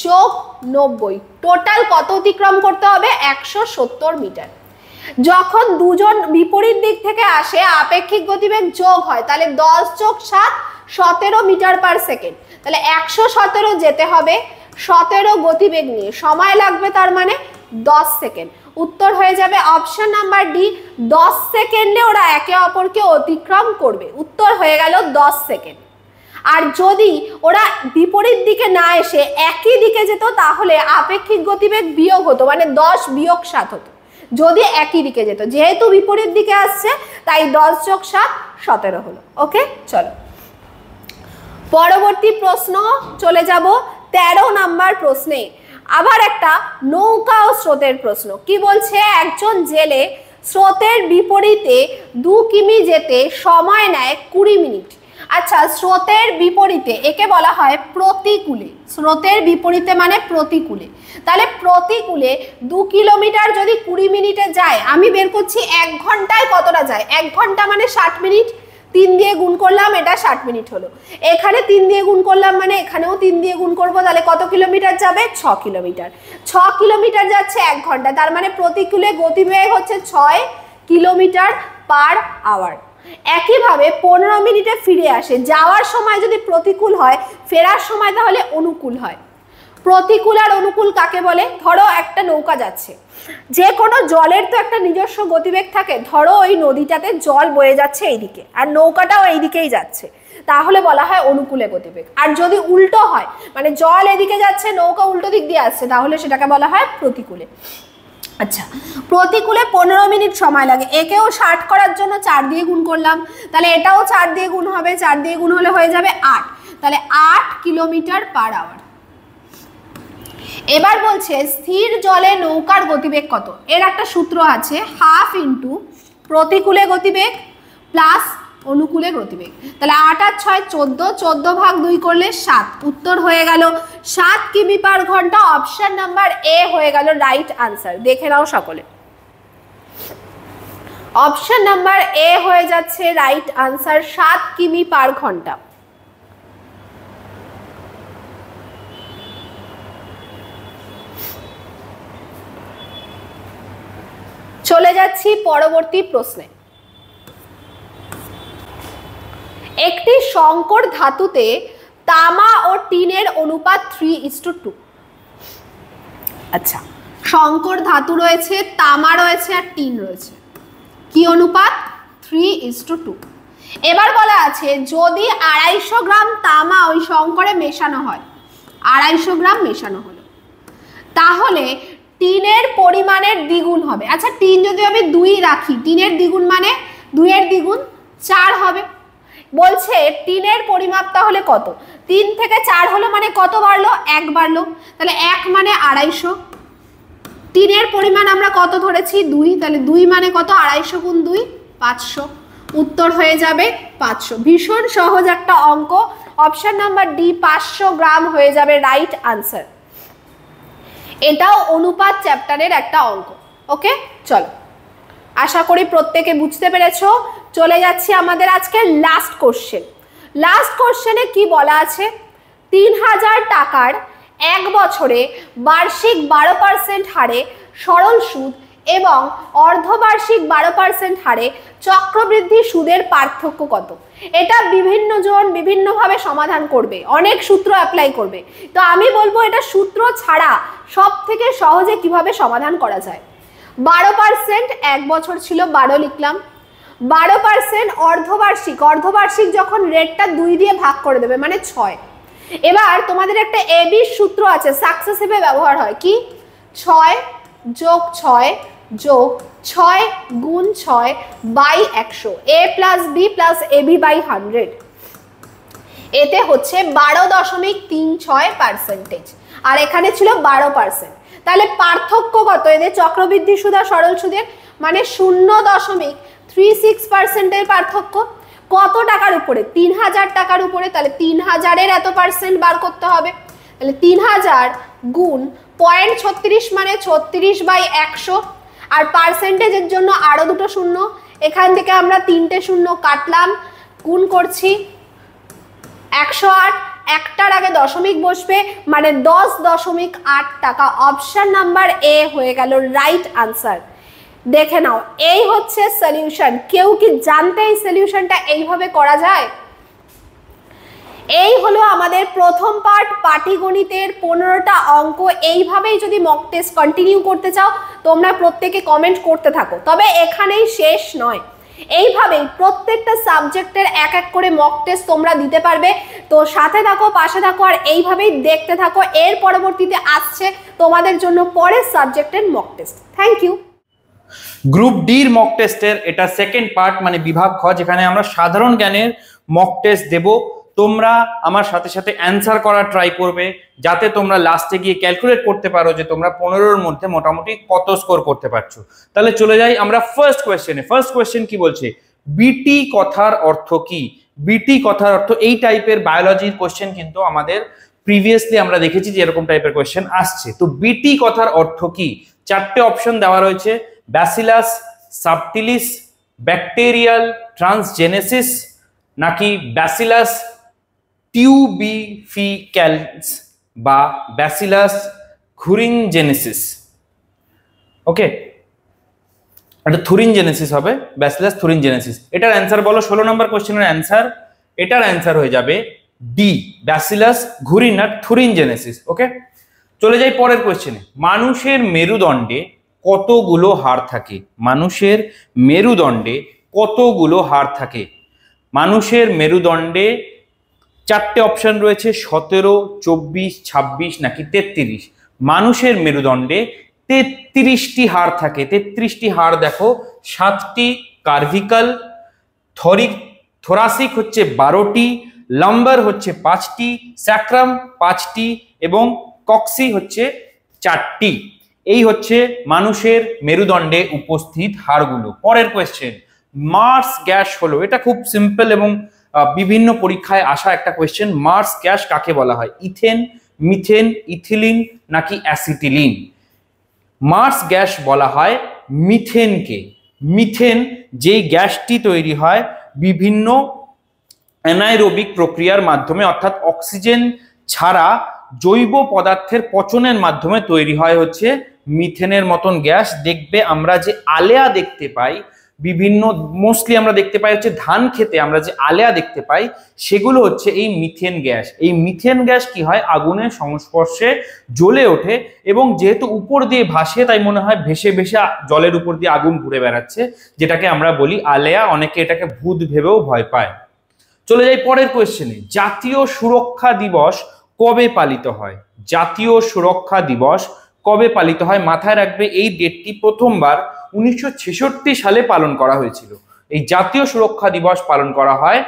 যোগ 90, টোটাল কত অতিক্রম করতে হবে? 170 মিটার। যখন দুজন বিপরীত দিক থেকে আসে আপেক্ষিক গতিবেগ যোগ হয়, তাহলে 10 যোগ 7 17 মিটার পার সেকেন্ড। তাহলে 117 যেতে হবে 17 গতিবেগ নিয়ে, সময় লাগবে তার মানে 10 সেকেন্ড। উত্তর হয়ে যাবে অপশন নাম্বার ডি, 10 সেকেন্ডে ওরা একে অপরকে অতিক্রম করবে। উত্তর হয়ে গেল 10 সেকেন্ড। আর যদি ওরা বিপরীত দিকে না এসে একই দিকে যেত তাহলে আপেক্ষিক গতিবেগ বিয়োগ হতো, মানে 10 বিয়োগ 7 হতো যদি একই দিকে যেত। যেহেতু বিপরীত দিকে আসছে তাই 10 যোগ 7 17 হলো। ওকে, চলো পরবর্তী প্রশ্ন চলে যাব 13 নাম্বার প্রশ্নে। আবার একটা নৌকা ও স্রোতের প্রশ্ন। কি বলছে, একজন জেলে স্রোতের বিপরীতে 2 কিমি যেতে সময় নেয় 20 মিনিট। আচ্ছা, স্রোতের বিপরীতে একে বলা হয় প্রতিকূলে। স্রোতের বিপরীতে মানে প্রতিকূলে। তাহলে প্রতিকূলে 2 কিলোমিটার যদি 20 মিনিটে যায়, আমি বের করছি 1 ঘন্টায় কতটা যায়। 1 ঘন্টা মানে 60 মিনিট, 3 দিয়ে গুণ করলাম, এটা 60 মিনিট হলো। এখানে 3 দিয়ে গুণ করলাম মানে এখানেও 3 দিয়ে গুণ করব, তাহলে কত কিলোমিটার যাবে, 6 কিলোমিটার। 6 কিলোমিটার যাচ্ছে 1 ঘন্টা, তার মানে প্রতিকূলে গতিবেগ হচ্ছে 6 কিলোমিটার পার আওয়ার। একইভাবে 15 মিনিটে ফিরে আসে। যাওয়ার সময় যদি প্রতিকূল হয়, ফেরার সময় তাহলে অনুকূল হয়। প্রতিকূল আর অনুকূল কাকে বলে, ধরো একটা নৌকা যাচ্ছে, যে কোনো জলের তো একটা নিজস্ব গতিবেগ থাকে। ধরো ওই নদীটাতে জল বয়ে যাচ্ছে এইদিকে আর নৌকাটাও এইদিকেই যাচ্ছে, তাহলে বলা হয় অনুকূলে গতিবেগ। আর যদি উল্টো হয়, মানে জল এদিকে যাচ্ছে নৌকা উল্টো দিক দিয়ে আসছে, তাহলে সেটাকে বলা হয় প্রতিকূলে। আচ্ছা, প্রতিকূলে 15 মিনিট সময় লাগে। একেও 60 করার জন্য 4 দিয়ে গুণ করলাম, তাহলে এটাও 4 দিয়ে গুণ হবে, 4 দিয়ে গুণ হলে হয়ে যাবে 8, তাহলে 8 কিলোমিটার পার আওয়ার। এবার বলছে স্থির জলে নৌকার গতিবেগ কত। এর একটা সূত্র আছে, হাফ ইন্টু প্রতিকূলে গতিবেগ প্লাস অনুকূলে গতিবেগ। তাহলে 8 আর 6 14, 14 ভাগ 2 করলে 7। উত্তর হয়ে গেল 7 কিমি পার ঘন্টা। অপশন নাম্বার এ হয়ে গেল রাইট আনসার। দেখে নাও সকলে, অপশন নাম্বার এ হয়ে যাচ্ছে রাইট আনসার, 7 কিমি পার ঘন্টা। চলে যাচ্ছি পরবর্তী প্রশ্নে। একটি সংকর ধাতুতে তামা ও টিনের অনুপাত 3:2। আচ্ছা, সংকর ধাতু রয়েছে, তামা রয়েছে আর টিন রয়েছে, কি অনুপাত, 3:2। এবার বলা আছে যদি 250 গ্রাম তামা ওই সংকরে মেশানো হয়, 250 গ্রাম মেশানো হলো, তাহলে টিনের পরিমাণের দ্বিগুণ হবে। আচ্ছা, টিন যদি আমি 2 রাখি, টিনের দ্বিগুণ মানে 2 এর দ্বিগুণ 4 হবে। বলছে টিনের পরিমাপ তাহলে কত, 3 থেকে 4 হলো মানে কত বাড়লো, 1 বাড়লো, তাহলে 1 মানে 250। টিনের পরিমাণ আমরা কত ধরেছি, 2, তাহলে 2 মানে কত, 250 গুণ 2 500। উত্তর হয়ে যাবে 500। ভীষণ সহজ একটা অঙ্ক। অপশন নাম্বার ডি 500 গ্রাম হয়ে যাবে রাইট আনসার। এটাও অনুপাত চ্যাপ্টারের একটা অঙ্ক। ওকে, চলো, আশা করি প্রত্যেকে বুঝতে পেরেছো। চলে যাচ্ছি আমাদের আজকে লাস্ট কোশ্চেন। লাস্ট কোশ্চেনে কি বলা আছে, 3000 টাকার 1 বছরে বার্ষিক 12% হারে সরল সুদ এবং অর্ধবার্ষিক 12% হারে চক্রবৃদ্ধি সুদের পার্থক্য কত। এটা বিভিন্ন জন বিভিন্নভাবে সমাধান করবে, অনেক সূত্র অ্যাপ্লাই করবে। তো আমি বলবো এটা সূত্র ছাড়া সব থেকে সহজে কিভাবে সমাধান করা যায়। 12% 1 বছর ছিল, 12 লিখলাম। 12% অর্ধবার্ষিক, অর্ধবার্ষিক যখন রেটটা 2 দিয়ে ভাগ করে দেবে মানে 6। এবার তোমাদের একটা এবি সূত্র আছে, সাকসেসিভে ব্যবহার হয়, কি 6 যোগ 6 যোগ 6 গুণ 6 by 100, a plus B plus AB by 100। এতে হচ্ছে 12.36%, আর এখানে ছিল 12%। তাহলে পার্থক্য কত এদের, চক্রবৃদ্ধি সুদ আর সরল সুদের, মানে 0.36% এর পার্থক্য। কত টাকার উপরে, 3000 টাকার উপরে, তাহলে 3000 এর এত পার্সেন্ট বার করতে হবে। তাহলে 3000 গুণ 0.36 মানে 36/100, আর পার্সেন্টেজের জন্য আরো দুটো শূন্য, এখান থেকে আমরা 3টে শূন্য কাটলাম, গুণ করছি 108, একটার আগে দশমিক বসবে মানে 10.8 টাকা। অপশন নাম্বার এ হয়ে গেল রাইট আনসার। দেখে নাও, এই হচ্ছে সলিউশন। কেউ কি জানতে এই সলিউশনটা এইভাবে করা যায়? এই হলো আমাদের প্রথম পার্ট, পাটিগণিতের 15টা অঙ্ক। এইভাবেই যদি মক টেস্ট কন্টিনিউ করতে চাও তোমরা প্রত্যেকে কমেন্ট করতে থাকো, তবে এখানেই শেষ নয়। এইভাবেই প্রত্যেকটা সাবজেক্টের এক এক করে মক টেস্ট তোমরা দিতে পারবে। তো সাথে থাকো, পাশে থাকো, আর এইভাবেই দেখতে থাকো। এর পরবর্তীতে আসছে তোমাদের জন্য পরের সাবজেক্টের mock test. Thank you. Group ডির মক টেস্টের এটা সেকেন্ড পার্ট, মানে বিভাগ খ, যেখানে আমরা সাধারণ জ্ঞানের মক টেস্ট দেব। তোমরা আমার সাথে সাথে অ্যান্সার করার ট্রাই করবে, যাতে তোমরা লাস্টে গিয়ে ক্যালকুলেট করতে পারো যে তোমরা 15-র মধ্যে মোটামুটি কত স্কোর করতে পারছো। তাহলে চলে যাই আমরা ফার্স্ট কোয়েশ্চেনে। ফার্স্ট কোয়েশ্চেন কি বলছে? বিটি কথার অর্থ কি? বিটি কথার অর্থ, এই টাইপের বায়োলজির কোয়েশ্চেন কিন্তু আমাদের প্রিভিয়াসলি আমরা দেখেছি যে এরকম টাইপের কোয়েশ্চেন আসছে। তো বিটি কথার অর্থ কি? 4টে অপশন দেওয়া রয়েছে: ব্যাসিলাস সাবটিলিস, ব্যাকটেরিয়াল ট্রান্সজেনেসিস, নাকি ব্যাসিলাস টিউবিফিক্যালস বা ব্যাসিলাস থুরিনজেনেসিস। ওকে, এটা থুরিনজেনেসিস হবে, ব্যাসিলাস থুরিনজেনেসিস। এটার অ্যান্সার বলো, 16 নম্বর কোশ্চেনের অ্যান্সার। এটার অ্যান্সার হয়ে যাবে ডি, ব্যাসিলাস ঘুরিন আর থুরিনজেনেসিস। ওকে, চলে যাই পরের কোশ্চেনে। মানুষের মেরুদণ্ডে কতগুলো হাড় থাকে? মানুষের মেরুদণ্ডে কতগুলো হাড় থাকে? মানুষের মেরুদণ্ডে 4টে অপশন রয়েছে: 17, 24, 26 নাকি 33। মানুষের মেরুদণ্ডে 33টি হাড় থাকে। 33টি হাড় দেখো, 7টি কার্ভিকাল, থোরাসিক হচ্ছে 12টি, লাম্বার হচ্ছে 5টি, স্যাক্রাম 5টি এবং কক্সি হচ্ছে 4টি। এই হচ্ছে মানুষের মেরুদণ্ডে উপস্থিত হাড়গুলো। পরের কোয়েশ্চেন, মার্স গ্যাস হলো, এটা খুব সিম্পল এবং বিভিন্ন পরীক্ষায় আসা একটা কোয়েশ্চেন। মার্স গ্যাস কাকে বলা হয়? ইথেন, মিথেন, ইথিলিন নাকি অ্যাসিটিলিন? মার্স গ্যাস বলা হয় মিথেনকে। মিথেন যেই গ্যাসটি তৈরি হয় বিভিন্ন অ্যানাইরোবিক প্রক্রিয়ার মাধ্যমে, অর্থাৎ অক্সিজেন ছাড়া জৈব পদার্থের পচনের মাধ্যমে তৈরি হয় হচ্ছে মিথেনের মতন গ্যাস। দেখবে আমরা যে আলেয়া দেখতে পাই, বিভিন্ন মোস্টলি আমরা দেখতে পাই হচ্ছে ধান খেতে, আমরা যে আলেয়া দেখতে পাই সেগুলো হচ্ছে এই মিথেন গ্যাস। এই মিথেন গ্যাস কি হয়? আগুনের সংস্পর্শে জ্বলে ওঠে এবং যেহেতু উপর দিয়ে ভাসে তাই মনে হয় ভেসে ভেসে জলের উপর দিয়ে আগুন ঘুরে বেড়াচ্ছে, যেটাকে আমরা বলি আলেয়া। অনেকে এটাকে ভূত ভেবেও ভয় পায়। চলে যাই পরের কোয়েশ্চেনে। জাতীয় সুরক্ষা দিবস কবে পালিত হয়? জাতীয় সুরক্ষা দিবস কবে পালিত হয়? মাথায় রাখবে এই ডেটটি প্রথমবার 1966 সালে পালন করা হয়েছিল। এই জাতীয় সুরক্ষা দিবস পালন করা হয়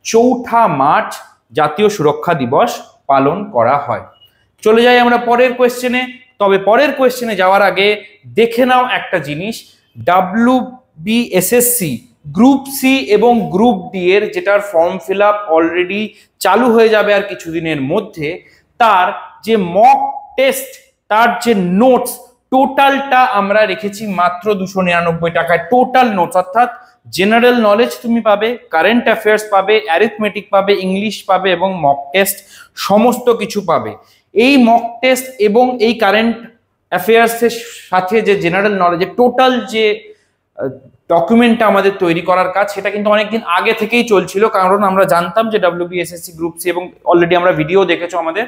4 মার্চ। জাতীয় সুরক্ষা দিবস পালন করা হয়। চলে যাই আমরা পরের কোয়েশ্চেনে। তবে পরের কোয়েশ্চেনে যাওয়ার আগে দেখে নাও একটা জিনিস, WBSSC গ্রুপ সি এবং গ্রুপ ডি এর যেটার ফর্ম ফিল আপ অলরেডি চালু হয়ে যাবে আর কিছুদিনের মধ্যে, তার যে মক টেস্ট, তার যে নোটস, টোটালটা আমরা রেখেছি মাত্র 299 টাকায়। টোটাল নোটস অর্থাৎ জেনারেল নলেজ তুমি পাবে, কারেন্ট অ্যাফেয়ার্স পাবে, অ্যারিথমেটিক পাবে, ইংলিশ পাবে এবং মক টেস্ট সমস্ত কিছু পাবে। এই মক টেস্ট এবং এই কারেন্ট অ্যাফেয়ার্সের সাথে যে জেনারেল নলেজের টোটাল যে ডকুমেন্টটা আমাদের তৈরি করার কাজ, সেটা কিন্তু অনেকদিন আগে থেকেই চলছিল, কারণ আমরা জানতাম যে WBSSC গ্রুপ সি এবং অলরেডি আমরা ভিডিও দেখেছো আমাদের,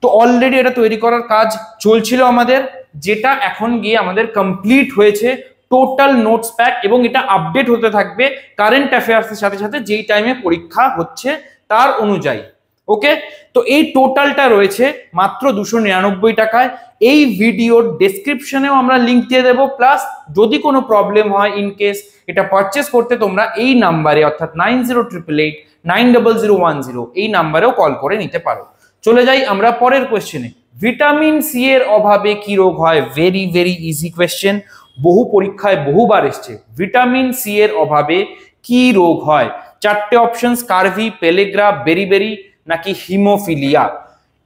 তো অলরেডি এটা তৈরি করার কাজ চলছিল আমাদের, যেটা এখন গিয়ে আমাদের কমপ্লিট হয়েছে। টোটাল নোটস প্যাক এবং এটা আপডেট হতে থাকবে কারেন্ট অ্যাফেয়ার্সের সাথে সাথে, যেই টাইমে পরীক্ষা হচ্ছে তার অনুযায়ী। ওকে, তো এই টোটালটা রয়েছে মাত্র 299 টাকায়। এই ভিডিওর ডেসক্রিপশনেও আমরা লিংক দিয়ে দেবো, প্লাস যদি কোনো প্রবলেম হয় ইন কেস এটা পারচেস করতে, তোমরা এই নাম্বারে অর্থাৎ 9088890010 এই নাম্বারেও কল করে নিতে পারো। চলে যাই আমরা পরের কোয়েশ্চেনে। ভিটামিন সি এর অভাবে কি রোগ হয়? ভেরি ভেরি ইজি কোয়েশ্চেন, বহু পরীক্ষায় বহুবার এসছে। ভিটামিন সি এর অভাবে কি রোগ হয়? 4টে অপশন: স্কারভি, পেলেগ্রা, বেরিবেরি নাকি হিমোফিলিয়া।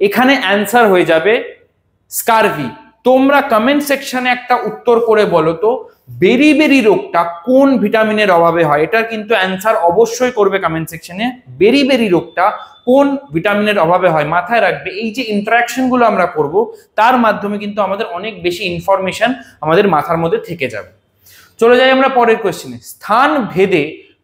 এখানে অ্যান্সার হয়ে যাবে স্কারভি। তোমরা কমেন্ট সেকশনে একটা উত্তর করে বলো তো, বেরিবেরি রোগটা কোন ভিটামিনের অভাবে হয়? এটার কিন্তু অ্যান্সার অবশ্যই করবে কমেন্ট সেকশনে। বেরিবেরি রোগটা কোন ভিটামিনের অভাবে হয়? মাথায় রাখবে এই যে ইন্টারাকশন গুলো আমরা করব, তার মাধ্যমে কিন্তু আমাদের অনেক বেশি ইনফরমেশন আমাদের মাথার মধ্যে থেকে যাবে। চলে যাই আমরা পরের কোয়েশ্চেনে। স্থান ভেদে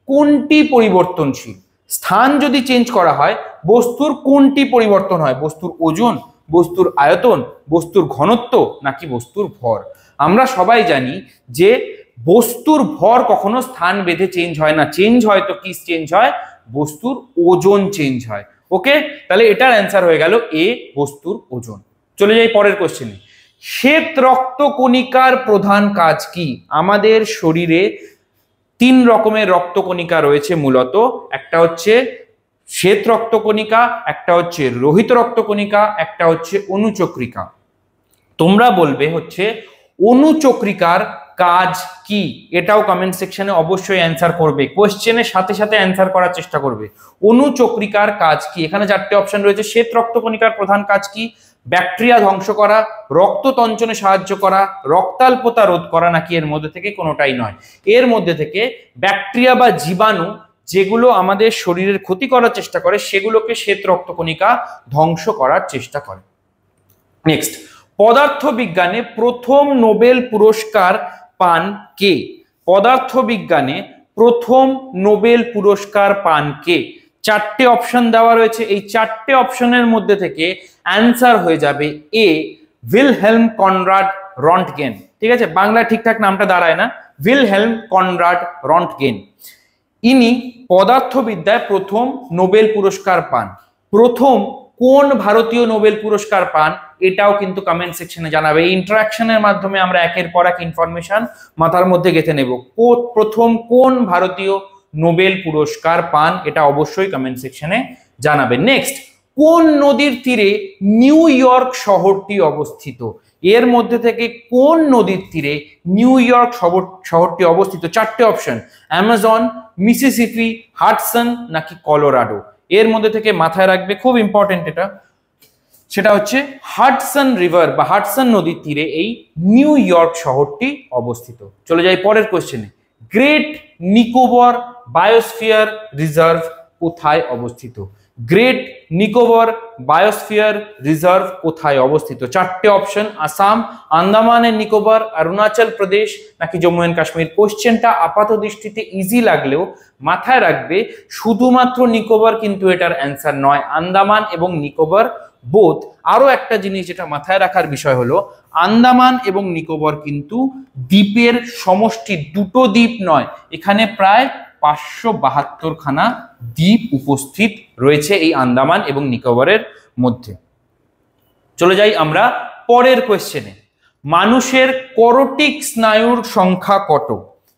কোনটি পরিবর্তনশীল? স্থান যদি চেঞ্জ করা হয় বস্তুর কোনটি পরিবর্তন হয়? বস্তুর ওজন, বস্তুর আয়তন, বস্তুর ঘনত্ব নাকি বস্তুর ভর? আমরা সবাই জানি যে বস্তুর ভর কখনো স্থান ভেদে চেঞ্জ হয় না। চেঞ্জ হয় তো কি চেঞ্জ হয়? বস্তুর ওজন চেঞ্জ হয়। ওকে, তাহলে এটার অ্যান্সার হয়ে গেল এ, বস্তুর ওজন। চলে যাই পরের কোশ্চেনে। শ্বেত রক্তকণিকার প্রধান কাজ কি? আমাদের শরীরে 3 রকমের রক্তকণিকা রয়েছে মূলত। একটা হচ্ছে শ্বেত রক্তকণিকা, একটা হচ্ছে লোহিত রক্তকণিকা, একটা হচ্ছে অনুচক্রিকা। তোমরা বলবে হচ্ছে অনুচক্রিকার কাজ কি? এটাও কমেন্ট সেকশনে অবশ্যই অ্যান্সার করবে, কোশ্চেনের সাথে সাথে অ্যান্সার করার চেষ্টা করবে। অনুচক্রিকার কাজ কি? এখানে 4টে অপশন রয়েছে। শ্বেত রক্তকণিকার প্রধান কাজ কি? ব্যাকটেরিয়া ধ্বংস করা, রক্ত তঞ্চনে সাহায্য করা, রক্তাল্পতা রোধ করা, নাকি এর মধ্যে থেকে কোনোটাই নয়? এর মধ্যে থেকে ব্যাকটেরিয়া বা জীবাণু যেগুলো আমাদের শরীরের ক্ষতি করার চেষ্টা করে সেগুলোকে শ্বেত রক্তকণিকা ধ্বংস করার চেষ্টা করে। নেক্সট, পদার্থবিজ্ঞানে প্রথম নোবেল পুরস্কার পান কে? পদার্থবিজ্ঞানে প্রথম নোবেল পুরস্কার পান কে? 4টে অপশন দেওয়া রয়েছে। এই 4টে অপশনের মধ্যে থেকে অ্যান্সার হয়ে যাবে এ, উইলহেলম কনরাড রন্টগেন। ঠিক আছে, বাংলা ঠিকঠাক নামটা দাঁড়ায় না, উইলহেলম কনরাড রন্টগেন। ইনি পদার্থবিদ্যায় প্রথম নোবেল পুরস্কার পান। প্রথম কোন ভারতীয় নোবেল পুরস্কার পান এটাও কিন্তু কমেন্ট সেকশনে জানাবে। এই ইন্টারাকশনের মাধ্যমে আমরা একের পর এক ইনফরমেশন মাথার মধ্যে গেঁথে নেব। প্রথম কোন ভারতীয় নোবেল পুরস্কার পান এটা অবশ্যই কমেন্ট সেকশনে জানাবে। নেক্সট, কোন নদীর তীরে নিউ ইয়র্ক শহরটি অবস্থিত? এর মধ্যে থেকে কোন নদীর তীরে নিউ ইয়র্ক শহরটি অবস্থিত? 4টে অপশন, অ্যামাজন, মিসিসিপি, হাডসন নাকি কলোরাডো। এর মধ্যে থেকে মাথায় রাখবে, খুব ইম্পর্টেন্ট এটা, সেটা হচ্ছে হাডসন রিভার বা হাডসন নদীর তীরে এই নিউ ইয়র্ক শহরটি অবস্থিত। চলে যাই পরের কোশ্চেনে। গ্রেট নিকোবর বায়োস্ফিয়ার রিজার্ভ কোথায় অবস্থিত? গ্রেট নিকোবর বায়োস্ফিয়ার রিজার্ভ কোথায় অবস্থিত? 4টে অপশন, আসাম, আন্দামান এন্ড নিকোবর, অরুণাচল প্রদেশ নাকি জম্মু এন্ড কাশ্মীর। কোশ্চেনটা আপাত দৃষ্টিতে ইজি লাগলেও মাথায় রাখবে শুধুমাত্র নিকোবর কিন্তু এটার অ্যান্সার নয়, আন্দামান এবং নিকোবর বোথ। আরো একটা জিনিস যেটা মাথায় রাখার বিষয় হলো আন্দামান এবং নিকোবর কিন্তু দ্বীপের সমষ্টি, দুটো দ্বীপ নয়, এখানে প্রায় 572 খানা দ্বীপ উপস্থিত রয়েছে এই আন্দামান এবং নিকোবরের মধ্যে। চলে যাই আমরা পরের কোশ্চেনে। মানুষের করোটিক স্নায়ুর সংখ্যা কত?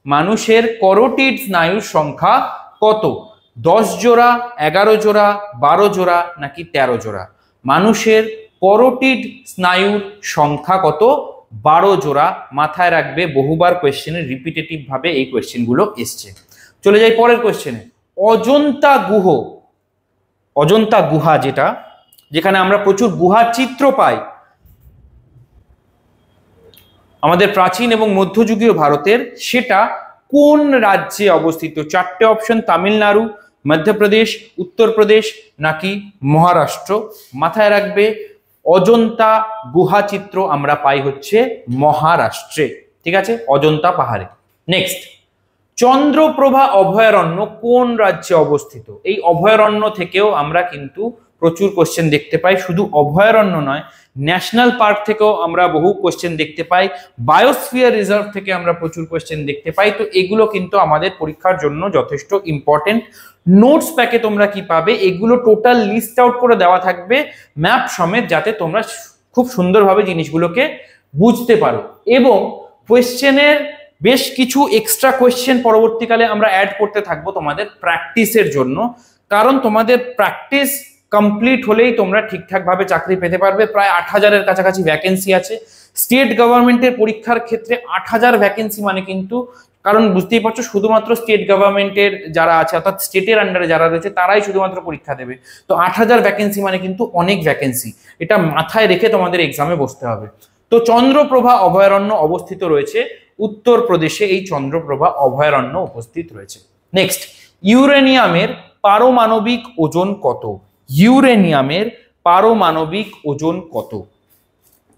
মানুষের করোটিড স্নায়ুর সংখ্যা কত? 10 জোড়া, 11 জোড়া, 12 জোড়া নাকি 13 জোড়া? মানুষের করোটিড স্নায়ুর সংখ্যা কত? 12 জোড়া। মাথায় রাখবে, বহুবার কোয়েশ্চেনে রিপিটেটিভ ভাবে এই কোয়েশ্চেনগুলো এসছে। চলে যাই পরের কোয়েশ্চেনে। অজন্তা গুহা যেখানে আমরা প্রচুর গুহার চিত্র পাই আমাদের প্রাচীন এবং মধ্যযুগীয় ভারতের, সেটা কোন রাজ্যে অবস্থিত? 4টে অপশন, তামিলনাড়ু, মধ্যপ্রদেশ, উত্তরপ্রদেশ নাকি মহারাষ্ট্র। মাথায় রাখবে অজন্তা গুহা চিত্র আমরা পাই হচ্ছে মহারাষ্ট্রে। ঠিক আছে, অজন্তা পাহাড়ে। নেক্সট, চন্দ্রপ্রভা অভয়ারণ্য কোন রাজ্যে অবস্থিত? এই অভয়ারণ্য থেকেও আমরা কিন্তু প্রচুর কোশ্চেন দেখতে পাই। শুধু অভয়ারণ্য নয়, ন্যাশনাল পার্ক থেকেও আমরা বহু কোশ্চেন দেখতে পাই, বায়োস্ফিয়ার রিজার্ভ থেকে আমরা প্রচুর কোশ্চেন দেখতে পাই। তো এগুলো কিন্তু আমাদের পরীক্ষার জন্য যথেষ্ট ইম্পর্টেন্ট। নোটস প্যাকে তোমরা কি পাবে, এগুলো টোটাল লিস্ট আউট করে দেওয়া থাকবে ম্যাপ সমেত, যাতে তোমরা খুব সুন্দরভাবে জিনিসগুলোকে বুঝতে পারো। এবং কোশ্চেনের বেশ কিছু এক্সট্রা কোয়েশ্চেন পরবর্তীকালে আমরা অ্যাড করতে থাকবো তোমাদের প্র্যাকটিসের জন্য, কারণ তোমাদের প্র্যাকটিস কমপ্লিট হলেই তোমরা ঠিকঠাক ভাবে চাকরি পেতে পারবে। প্রায় 8000-এর কাছাকাছি ভ্যাকেন্সি আছে স্টেট গভর্নমেন্টের পরীক্ষার ক্ষেত্রে। 8000 ভ্যাকেন্সি মানে কিন্তু, কারণ বুঝতেই পারছো শুধুমাত্র স্টেট গভর্নমেন্টের যারা আছে অর্থাৎ স্টেটের আন্ডারে যারা রয়েছে তারাই শুধুমাত্র পরীক্ষা দেবে। তো 8000 ভ্যাকেন্সি মানে কিন্তু অনেক ভ্যাকেন্সি, এটা মাথায় রেখে তোমাদের এক্সামে বসতে হবে। তো চন্দ্রপ্রভা অভয়ারণ্য অবস্থিত রয়েছে উত্তরপ্রদেশে, এই চন্দ্রপ্রভা অভয়ারণ্য উপস্থিত রয়েছে। নেক্সট, ইউরেনিয়ামের পারমাণবিক ওজন কত? ইউরেনিয়ামের পারমাণবিক ওজন কত?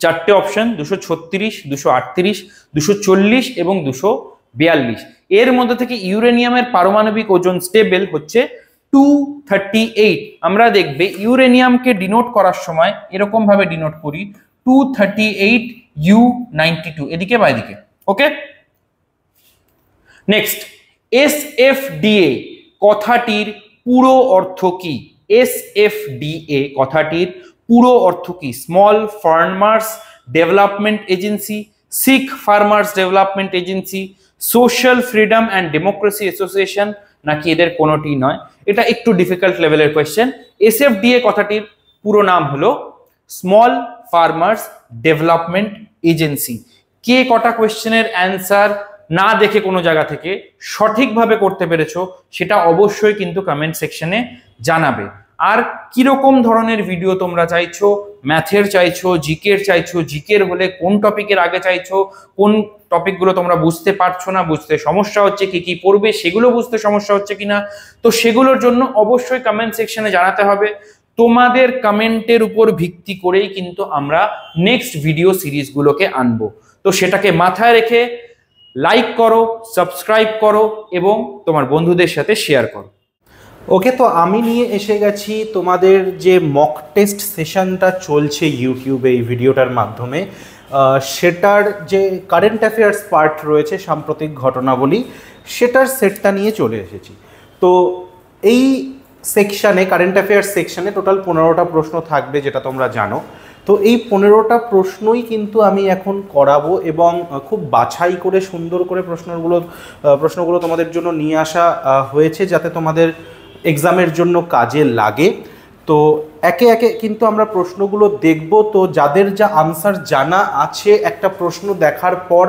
4টে অপশন, 236, 238, 240 এবং 249। 42। এর মধ্যে থেকে ইউরেনিয়ামের পারমাণবিক ওজন স্টেবল হচ্ছে 238। আমরা দেখবে ইউরেনিয়ামকে ডিনোট করার সময় এরকম ভাবে ডিনোট করি 238U92, এদিকে বা এদিকে। ওকে, নেক্সট, SFDA কথাটির পুরো অর্থ কি? SFDA কথাটির পুরো অর্থ কি? Small farmers development agency, Sikh farmers development agency, social freedom and democracy association, নাকি এদের কোনোটি নয়? এটা একটু ডিফিকাল্ট লেভেলের কোয়েশ্চেন। SFDA কথাটির পুরো নাম হলো স্মল ফার্মার্স ডেভেলপমেন্ট এজেন্সি। কে কটা কোয়েশ্চেনের অ্যান্সার না দেখে কোনো জায়গা থেকে সঠিকভাবে করতে পেরেছো সেটা অবশ্যই কিন্তু কমেন্ট সেকশনে জানাবে। আর কিরকম ধরনের ভিডিও তোমরা চাইছো, ম্যাথের চাইছো, জিকের চাইছো, জিকের হলে কোন টপিকের আগে চাইছো, কোন টপিকগুলো তোমরা বুঝতে পারছো না, বুঝতে সমস্যা হচ্ছে, কি কি পড়বে সেগুলো বুঝতে সমস্যা হচ্ছে কিনা, তো সেগুলোর জন্য অবশ্যই কমেন্ট সেকশনে জানাতে হবে। তোমাদের কমেন্টের উপর ভিত্তি করেই কিন্তু আমরা নেক্সট ভিডিও সিরিজগুলোকে আনবো। তো সেটাকে মাথায় রেখে লাইক করো, সাবস্ক্রাইব করো এবং তোমার বন্ধুদের সাথে শেয়ার করো। ওকে, তো আমি নিয়ে এসে গেছি তোমাদের যে মক টেস্ট সেশনটা চলছে ইউটিউবে এই ভিডিওটার মাধ্যমে, সেটার যে কারেন্ট অ্যাফেয়ার্স পার্ট রয়েছে, সাম্প্রতিক ঘটনাবলী, সেটার সেটটা নিয়ে চলে এসেছি। তো এই সেকশানে, কারেন্ট অ্যাফেয়ার্স সেকশানে টোটাল 15টা প্রশ্ন থাকবে, যেটা তোমরা জানো। তো এই 15টা প্রশ্নই কিন্তু আমি এখন করাবো এবং খুব বাছাই করে সুন্দর করে প্রশ্নগুলো তোমাদের জন্য নিয়ে আসা হয়েছে, যাতে তোমাদের এক্সামের জন্য কাজে লাগে। তো একে একে কিন্তু আমরা প্রশ্নগুলো দেখব। তো যাদের যা আনসার জানা আছে একটা প্রশ্ন দেখার পর,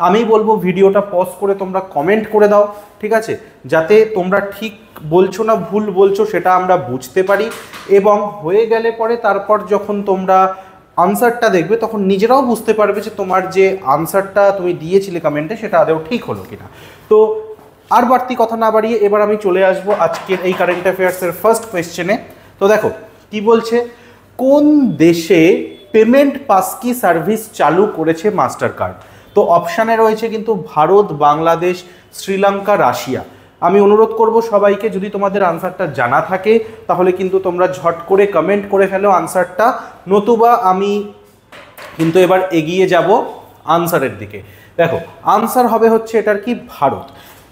আমি বলবো ভিডিওটা পজ করে তোমরা কমেন্ট করে দাও, ঠিক আছে, যাতে তোমরা ঠিক বলছো না ভুল বলছো সেটা আমরা বুঝতে পারি। এবং হয়ে গেলে পরে তারপর যখন তোমরা আনসারটা দেখবে তখন নিজেরাও বুঝতে পারবে যে তোমার যে আনসারটা তুমি দিয়েছিলে কমেন্টে সেটা আদৌ ঠিক হলো কিনা। তো আর বাড়তি কথা না বাড়িয়ে এবার আমি চলে আসবো আজকের এই কারেন্ট অ্যাফেয়ার্সের ফার্স্ট কোয়েশ্চেনে। তো দেখো কি বলছে, কোন দেশে পেমেন্ট পাসকি সার্ভিস চালু করেছে মাস্টার কার্ড? তো অপশানে রয়েছে কিন্তু ভারত, বাংলাদেশ, শ্রীলঙ্কা, রাশিয়া। আমি অনুরোধ করব সবাইকে, যদি তোমাদের আনসারটা জানা থাকে তাহলে কিন্তু তোমরা ঝট করে কমেন্ট করে ফেলো আনসারটা, নতুবা আমি কিন্তু এবার এগিয়ে যাব আনসারের দিকে। দেখো আনসার হবে হচ্ছে এটার কি, ভারত।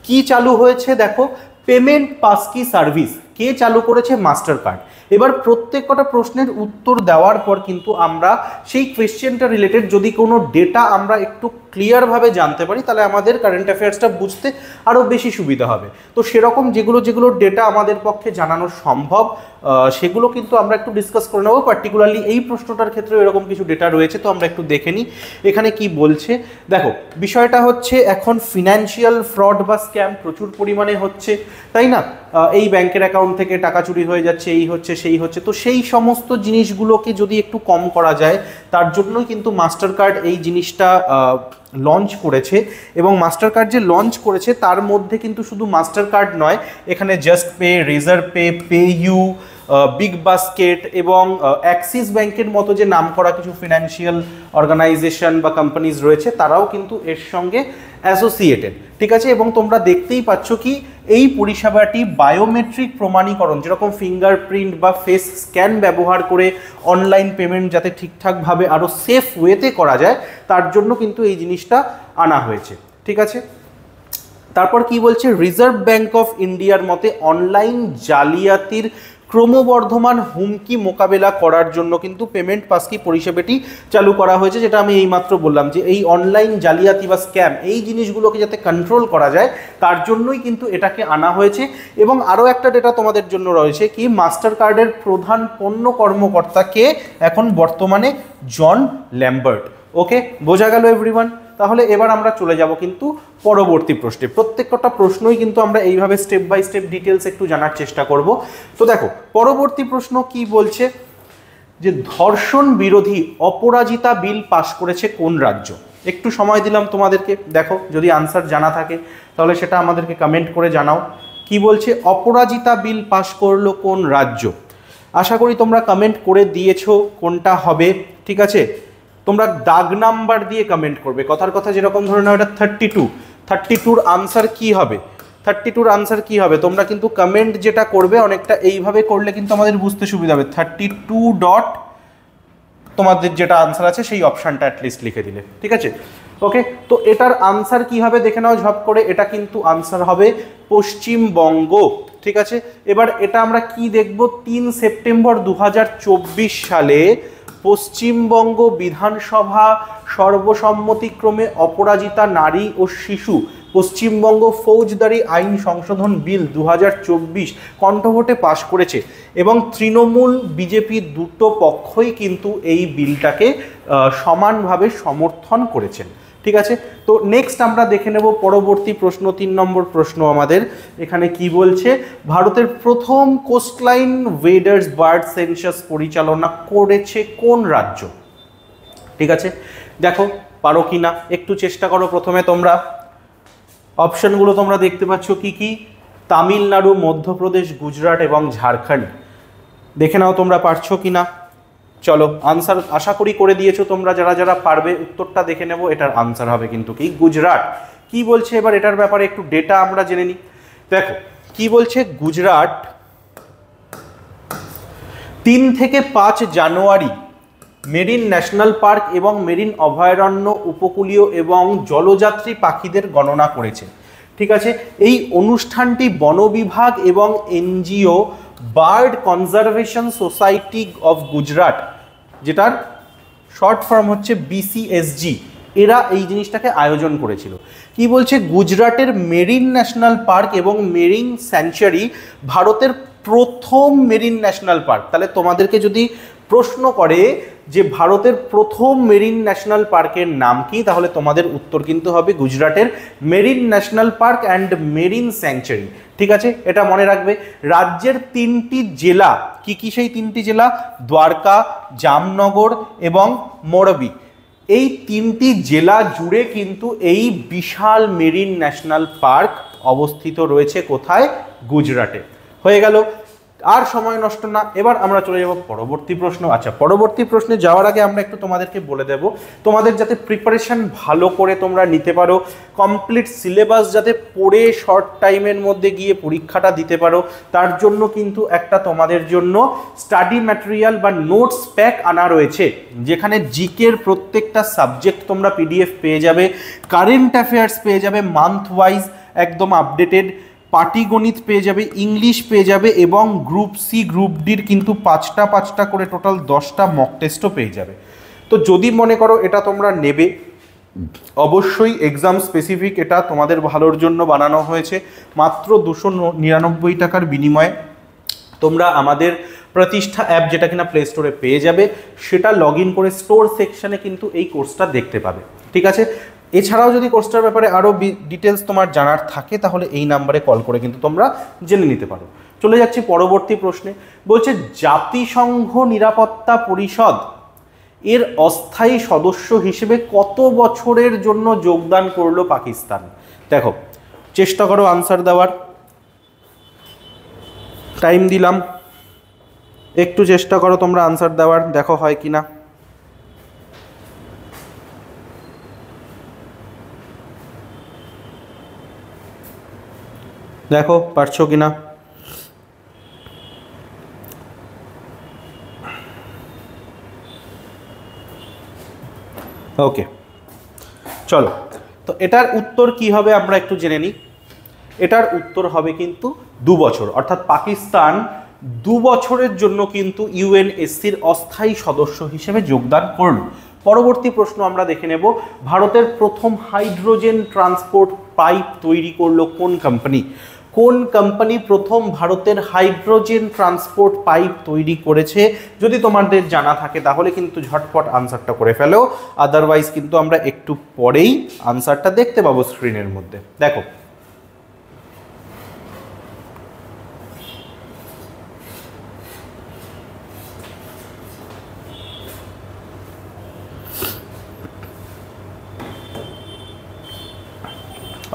কি চালু হয়েছে দেখো, পেমেন্ট পাসকি সার্ভিস কে চালু করেছে? Master card. এবার প্রত্যেক কটা প্রশ্নের উত্তর দেওয়ার পর কিন্তু আমরা সেই কোয়েশ্চেনটা রিলেটেড যদি কোনো ডেটা আমরা একটু ক্লিয়ারভাবে জানতে পারি, তাহলে আমাদের কারেন্ট অ্যাফেয়ার্সটা বুঝতে আরও বেশি সুবিধা হবে। তো সেরকম যেগুলো ডেটা আমাদের পক্ষে জানানো সম্ভব সেগুলো কিন্তু আমরা একটু ডিসকাস করে নেবো। পার্টিকুলারলি এই প্রশ্নটার ক্ষেত্রে এরকম কিছু ডেটা রয়েছে, তো আমরা একটু দেখে নিই এখানে কি বলছে। দেখো বিষয়টা হচ্ছে এখন ফিনান্সিয়াল ফ্রড বা স্ক্যাম প্রচুর পরিমাণে হচ্ছে, তাই না? এই ব্যাংকের অ্যাকাউন্ট থেকে টাকা চুরি হয়ে যাচ্ছে, এই হচ্ছে সেই হচ্ছে। তো সেই সমস্ত জিনিসগুলোকে যদি একটু কম করা যায়, তার জন্যই কিন্তু মাস্টার কার্ড এই জিনিসটা লঞ্চ করেছে। এবং মাস্টার কার্ড যে লঞ্চ করেছে তার মধ্যে কিন্তু শুধু মাস্টার কার্ড নয়, এখানে just pay, reserve pay, pay you, big basket এবং অ্যাক্সিস ব্যাংকের মতো যে নামকরা কিছু ফিনান্সিয়াল অর্গানাইজেশন বা কোম্পানিজ রয়েছে তারাও কিন্তু এর সঙ্গে অ্যাসোসিয়েটেড, ঠিক আছে। এবং তোমরা দেখতেই পাচ্ছ কি এই পরিষেবাটি বায়োমেট্রিক প্রমাণীকরণ, যেরকম ফিঙ্গারপ্রিন্ট বা ফেস স্ক্যান ব্যবহার করে অনলাইন পেমেন্ট যাতে ঠিকঠাকভাবে আরও সেফ ওয়েতে করা যায়, তার জন্য কিন্তু এই জিনিসটা আনা হয়েছে, ঠিক আছে। তারপর কি বলছে, রিজার্ভ ব্যাংক অফ ইন্ডিয়ার মতে অনলাইন জালিয়াতির ক্রমবর্ধমান হুমকি মোকাবেলা করার জন্য কিন্তু পেমেন্ট পাসকি পরিষেবাটি চালু করা হয়েছে, যেটা আমি এইমাত্র বললাম যে এই অনলাইন জালিয়াতি বা স্ক্যাম এই জিনিসগুলোকে যাতে কন্ট্রোল করা যায় তার জন্যই কিন্তু এটাকে আনা হয়েছে। এবং আরও একটা ডেটা তোমাদের জন্য রয়েছে কি, মাস্টার কার্ডের প্রধান পণ্য কর্মকর্তাকে এখন বর্তমানে জন ল্যাম্বার্ট। ওকে, বোঝা গেল এভরিওয়ান? তাহলে এবার আমরা চলে যাব কিন্তু পরবর্তী প্রশ্নে। প্রত্যেকটা প্রশ্নই কিন্তু আমরা এইভাবে স্টেপ বাই স্টেপ ডিটেলস একটু জানার চেষ্টা করব। তো দেখো পরবর্তী প্রশ্ন কি বলছে, যে ধর্ষণ বিরোধী অপরাজিতা বিল পাশ করেছে কোন রাজ্য? একটু সময় দিলাম তোমাদেরকে, দেখো যদি আনসার জানা থাকে তাহলে সেটা আমাদেরকে কমেন্ট করে জানাও। কি বলছে, অপরাজিতা বিল পাশ করলো কোন রাজ্য? আশা করি তোমরা কমেন্ট করে দিয়েছো কোনটা হবে, ঠিক আছে। তোমরা দাগ নাম্বার দিয়ে কমেন্ট করবে, কথার কথা যেরকম ধরে নাও এটা 32, 32 আনসার কি হবে? 32 আনসার কি হবে? তোমরা কিন্তু কমেন্ট যেটা করবে অনেকটা এইভাবে করলে কিন্তু আমাদের বুঝতে সুবিধা হবে। 32 ডট তোমাদের যেটা আনসার আছে সেই অপশানটা অ্যাটলিস্ট লিখে দিলে, ঠিক আছে? ওকে, তো এটার আনসার কি হবে দেখে নাও ঝপ করে। এটা কিন্তু আনসার হবে পশ্চিমবঙ্গ, ঠিক আছে? এবার এটা আমরা কি দেখব? 3 সেপ্টেম্বর 2024 সালে পশ্চিমবঙ্গ বিধানসভা সর্বসম্মতিক্রমে অপরাজিতা নারী ও শিশু পশ্চিমবঙ্গ ফৌজদারি আইন সংশোধন বিল 2024 কণ্ঠভোটে পাশ করেছে এবং তৃণমূল বিজেপি দুটো পক্ষই কিন্তু এই বিলটাকে সমানভাবে সমর্থন করেছেন, ঠিক আছে? তো নেক্সট আমরা দেখে নেব পরবর্তী প্রশ্ন, 3 নম্বর প্রশ্ন আমাদের এখানে কি বলছে? ভারতের প্রথম কোস্টলাইন ওয়েডার্স বার্ড সেন্সাস পরিচালনা করেছে কোন রাজ্য? ঠিক আছে, দেখো পারো কি না একটু চেষ্টা করো। প্রথমে তোমরা অপশনগুলো তোমরা দেখতে পাচ্ছ কি কি? তামিলনাড়ু, মধ্যপ্রদেশ, গুজরাট এবং ঝাড়খণ্ড। দেখে নাও তোমরা পারছো কি না। চলো আনসার আশা করি করে দিয়েছো তোমরা, যারা যারা পারবে উত্তরটা দেখে নেব। এটার আনসার হবে কিন্তু কি? গুজরাট। কি বলছে এবার এটার ব্যাপারে একটু ডেটা আমরা জেনে নিই। দেখো কি বলছে, গুজরাট 3 থেকে 5 জানুয়ারি মেরিন ন্যাশনাল পার্ক এবং মেরিন অভয়ারণ্য, উপকূলীয় এবং জলযাত্রী পাখিদের গণনা করেছে, ঠিক আছে? এই অনুষ্ঠানটি বন বিভাগ এবং NGO bird conservation society of Gujarat, যেটার শর্ট ফর্ম হচ্ছে বিসিএসজি, এরা এই জিনিসটাকে আয়োজন করেছিল। কি বলছে, গুজরাটের মেরিন ন্যাশনাল পার্ক এবং মেরিন স্যাংচুয়ারি ভারতের প্রথম মেরিন ন্যাশনাল পার্ক। তাহলে তোমাদেরকে যদি প্রশ্ন করে যে ভারতের প্রথম মেরিন ন্যাশনাল পার্কের নাম কি, তাহলে তোমাদের উত্তর কিন্তু হবে গুজরাটের marine national park and marine sanctuary, ঠিক আছে? এটা মনে রাখবে। রাজ্যের 3টি জেলা কি কি? সেই 3টি জেলা দ্বারকা, জামনগর এবং মোরবি। এই 3টি জেলা জুড়ে কিন্তু এই বিশাল মেরিন ন্যাশনাল পার্ক অবস্থিত রয়েছে। কোথায়? গুজরাটে। হয়ে গেল, আর সময় নষ্ট না, এবার আমরা চলে যাব পরবর্তী প্রশ্ন। আচ্ছা, পরবর্তী প্রশ্নে যাওয়ার আগে আমরা একটু তোমাদেরকে বলে দেব, তোমাদের যাতে প্রিপারেশন ভালো করে তোমরা নিতে পারো, কমপ্লিট সিলেবাস যাতে পড়ে শর্ট টাইমের মধ্যে গিয়ে পরীক্ষাটা দিতে পারো, তার জন্য কিন্তু একটা তোমাদের জন্য স্টাডি ম্যাটেরিয়াল বা নোটস প্যাক আনা রয়েছে, যেখানে জিকের প্রত্যেকটা সাবজেক্ট তোমরা পিডিএফ পেয়ে যাবে, কারেন্ট অ্যাফেয়ার্স পেয়ে যাবে মান্থ ওয়াইজ একদম আপডেটেড, পাটিগণিত পেয়ে যাবে, ইংলিশ পেয়ে যাবে এবং গ্রুপ সি গ্রুপ ডির কিন্তু 5টা করে টোটাল 10টা মক টেস্টও পেয়ে যাবে। তো যদি মনে করো এটা তোমরা নেবে, অবশ্যই এক্সাম স্পেসিফিক, এটা তোমাদের ভালোর জন্য বানানো হয়েছে। মাত্র 299 টাকার বিনিময়ে তোমরা আমাদের প্রতিষ্ঠা অ্যাপ, যেটা কিনা প্লে স্টোরে পেয়ে যাবে, সেটা লগ ইন করে স্টোর সেকশনে কিন্তু এই কোর্সটা দেখতে পাবে, ঠিক আছে? এছাড়াও যদি কোর্সটার ব্যাপারে আরও ডিটেলস তোমার জানার থাকে, তাহলে এই নাম্বারে কল করে কিন্তু তোমরা জেনে নিতে পারো। চলে যাচ্ছি পরবর্তী প্রশ্নে। বলছে জাতিসংঘ নিরাপত্তা পরিষদ এর অস্থায়ী সদস্য হিসেবে কত বছরের জন্য যোগদান করলো পাকিস্তান? দেখো চেষ্টা করো আনসার দেওয়ার, টাইম দিলাম, একটু চেষ্টা করো তোমরা আনসার দেওয়ার, দেখো হয় কি না। দেখো পারছো কিনা। ওকে চলো, তো এটার উত্তর কি হবে আমরা একটু জেনে নিই। এটার উত্তর হবে কিন্তু 2 বছর, অর্থাৎ পাকিস্তান 2 বছরের জন্য কিন্তু ইউএনএসসির অস্থায়ী সদস্য হিসেবে যোগদান করল। পরবর্তী প্রশ্ন আমরা দেখে নেব, ভারতের প্রথম হাইড্রোজেন ট্রান্সপোর্ট পাইপ তৈরি করলো কোন কোম্পানি? কোন কোম্পানি প্রথম ভারতের হাইড্রোজেন ট্রান্সপোর্ট পাইপ তৈরি করেছে? যদি তোমাদের জানা থাকে তাহলে কিন্তু ঝটপট আনসারটা করে ফেলো, আদারওয়াইজ কিন্তু আমরা একটু পরেই আনসারটা দেখতে পাবো স্ক্রিনের মধ্যে। দেখো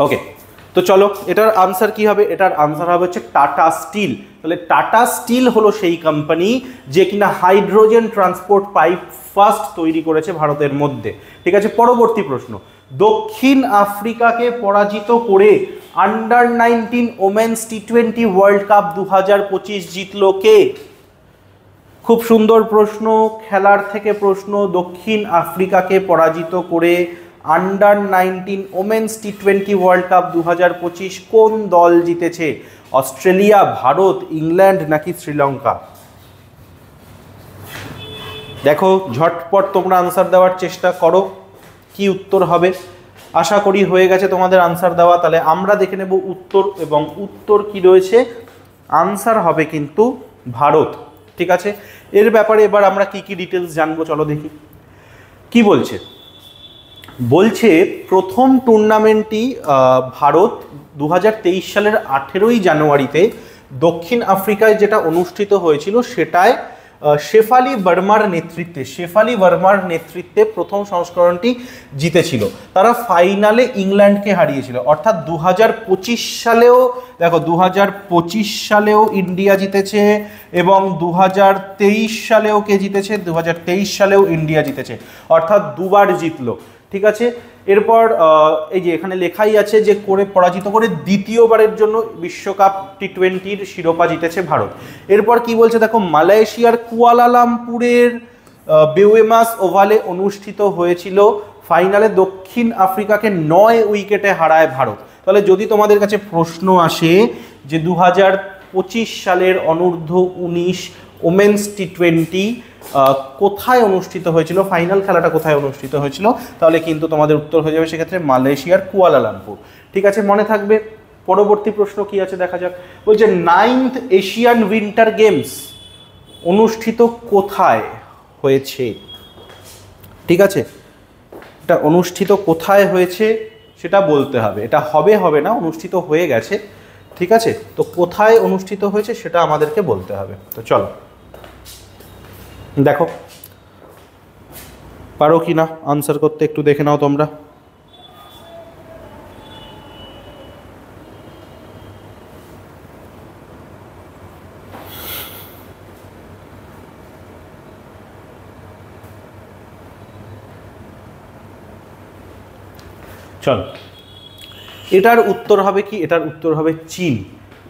ওকে, তো চলো এটার আনসার কি হবে? এটার আনসার হবে হচ্ছে টাটা স্টিল। তাহলে টাটা স্টিল হলো সেই কোম্পানি যে কিনা হাইড্রোজেন ট্রান্সপোর্ট পাইপ ফার্স্ট তৈরি করেছে ভারতের মধ্যে, ঠিক আছে? পরবর্তী প্রশ্ন, দক্ষিণ আফ্রিকাকে পরাজিত করে under-19 women's T20 world cup 2025 জিতলো কে? খুব সুন্দর প্রশ্ন, খেলার থেকে প্রশ্ন। দক্ষিণ আফ্রিকাকে পরাজিত করে under-19 women's T20 world cup 2025 কোন দল জিতেছে? অস্ট্রেলিয়া, ভারত, ইংল্যান্ড নাকি শ্রীলঙ্কা? দেখো ঝটপট তোমরা আনসার দেওয়ার চেষ্টা করো, কি উত্তর হবে। আশা করি হয়ে গেছে তোমাদের আনসার দেওয়া। তাহলে আমরা দেখে নেব উত্তর, এবং উত্তর কি রয়েছে? আনসার হবে কিন্তু ভারত। ঠিক আছে, এর ব্যাপারে এবার আমরা কি কি ডিটেলস জানবো চলো দেখি। কি বলছে? বলছে প্রথম টুর্নামেন্টটি ভারত 2023 সালের 18ই জানুয়ারিতে দক্ষিণ আফ্রিকায় যেটা অনুষ্ঠিত হয়েছিল সেটায় শেফালি ভার্মার নেতৃত্বে প্রথম সংস্করণটি জিতেছিল। তারা ফাইনালে ইংল্যান্ডকে হারিয়েছিল। অর্থাৎ 2025 সালেও দেখো 2025 সালেও ইন্ডিয়া জিতেছে, এবং 2023 সালেও কে জিতেছে? 2023 সালেও ইন্ডিয়া জিতেছে, অর্থাৎ দুবার জিতলো। ঠিক আছে, এরপর এই যে এখানে লেখাই আছে যে পরাজিত করে দ্বিতীয়বারের জন্য বিশ্বকাপ টি20-র শিরোপা জিতেছে ভারত। এরপর কি বলছে দেখো, মালয়েশিয়ার কুয়ালালামপুরের বেওয়েমাস ওভালে অনুষ্ঠিত হয়েছিল। ফাইনালে দক্ষিণ আফ্রিকাকে 9 উইকেটে হারায় ভারত। তাহলে যদি তোমাদের কাছে প্রশ্ন আসে যে 2025 সালের অনূর্ধ্ব-19 ওমেন্স টি20 কোথায় অনুষ্ঠিত হয়েছিল, ফাইনাল খেলাটা কোথায় অনুষ্ঠিত হয়েছিল, তাহলে কিন্তু তোমাদের উত্তর হয়ে যাবে সেক্ষেত্রে মালয়েশিয়ার কুয়ালালামপুর। ঠিক আছে, মনে থাকবে। পরবর্তী প্রশ্ন কি আছে দেখা যাক। বলছে 9th এশিয়ান উইন্টার গেমস অনুষ্ঠিত কোথায় হয়েছে? ঠিক আছে, এটা অনুষ্ঠিত কোথায় হয়েছে সেটা বলতে হবে। এটা হবে না, অনুষ্ঠিত হয়ে গেছে। ঠিক আছে, তো কোথায় অনুষ্ঠিত হয়েছে সেটা আমাদেরকে বলতে হবে। তো চলো দেখো পারো কি না আনসার করতে, একটু দেখে নাও তোমরা। চলো, এটার উত্তর হবে কি? এটার উত্তর হবে চীন।